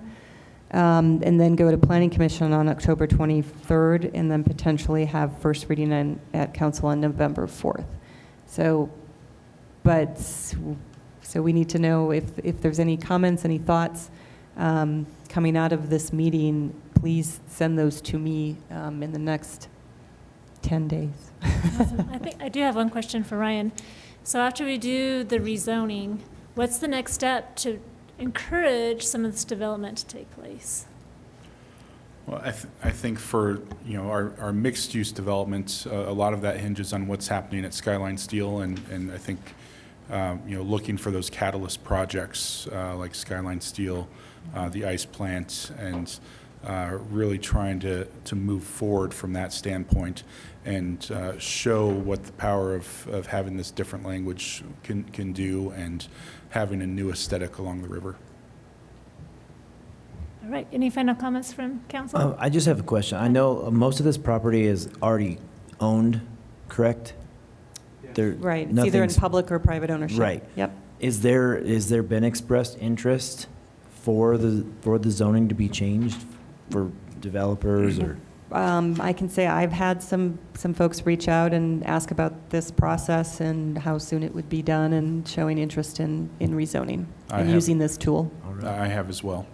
And then go to Planning Commission on October 23rd, and then potentially have first reading at Council on November 4th. So we need to know if there's any comments, any thoughts coming out of this meeting. Please send those to me in the next 10 days. Awesome. I do have one question for Ryan. So after we do the rezoning, what's the next step to encourage some of this development to take place? Well, I think for, our mixed-use development, a lot of that hinges on what's happening at Skyline Steel, and I think, looking for those catalyst projects like Skyline Steel, the ice plant, and really trying to move forward from that standpoint and show what the power of having this different language can do, and having a new aesthetic along the river. All right, any final comments from council? I just have a question. I know most of this property is already owned, correct? There- Right, it's either in nothing's- public or private ownership. Right. Yep. Is there been expressed interest for the zoning to be changed for developers or? I can say I've had some folks reach out and ask about this process and how soon it would be done, and showing interest in rezoning I and have- using this tool. I have as well.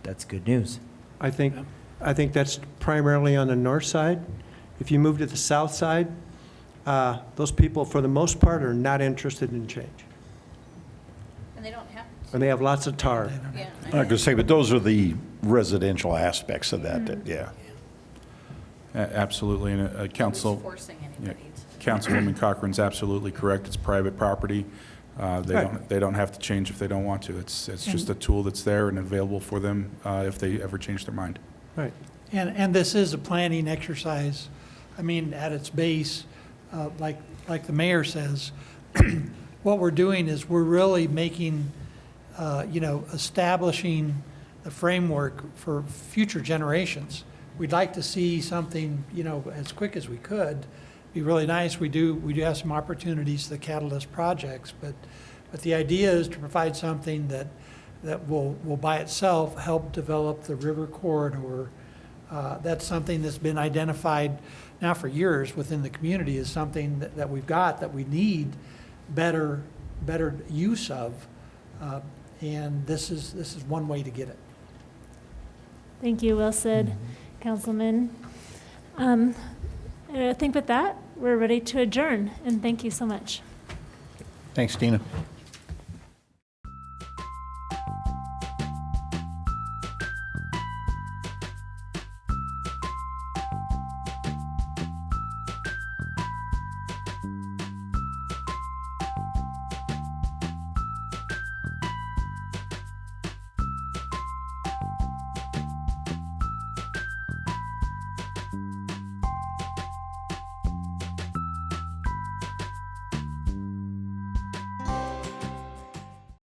That's good news. I think that's primarily on the north side. If you move to the south side, those people, for the most part, are not interested in change. And they don't have And they have lots of tar. Yeah. I'm not going to say, but those are the residential aspects of that, yeah. Absolutely, and Council. Forcing Yeah, anybody to. Councilwoman Cochran's absolutely correct. It's private property. Right. They don't have to change if they don't want to. It's just a tool that's there and available for them if they ever change their mind. Right. And this is a planning exercise. I mean, at its base, like the mayor says, what we're doing is we're really making, establishing the framework for future generations. We'd like to see something, as quick as we could. Be really nice. We do have some opportunities, the catalyst projects, but the idea is to provide something that will by itself help develop the river corridor. That's something that's been identified now for years within the community as something that we've got that we need better use of, and this is one way to get it. Thank you, well said, Councilman. I think with that, we're ready to adjourn, and thank you so much. Thanks, Tina.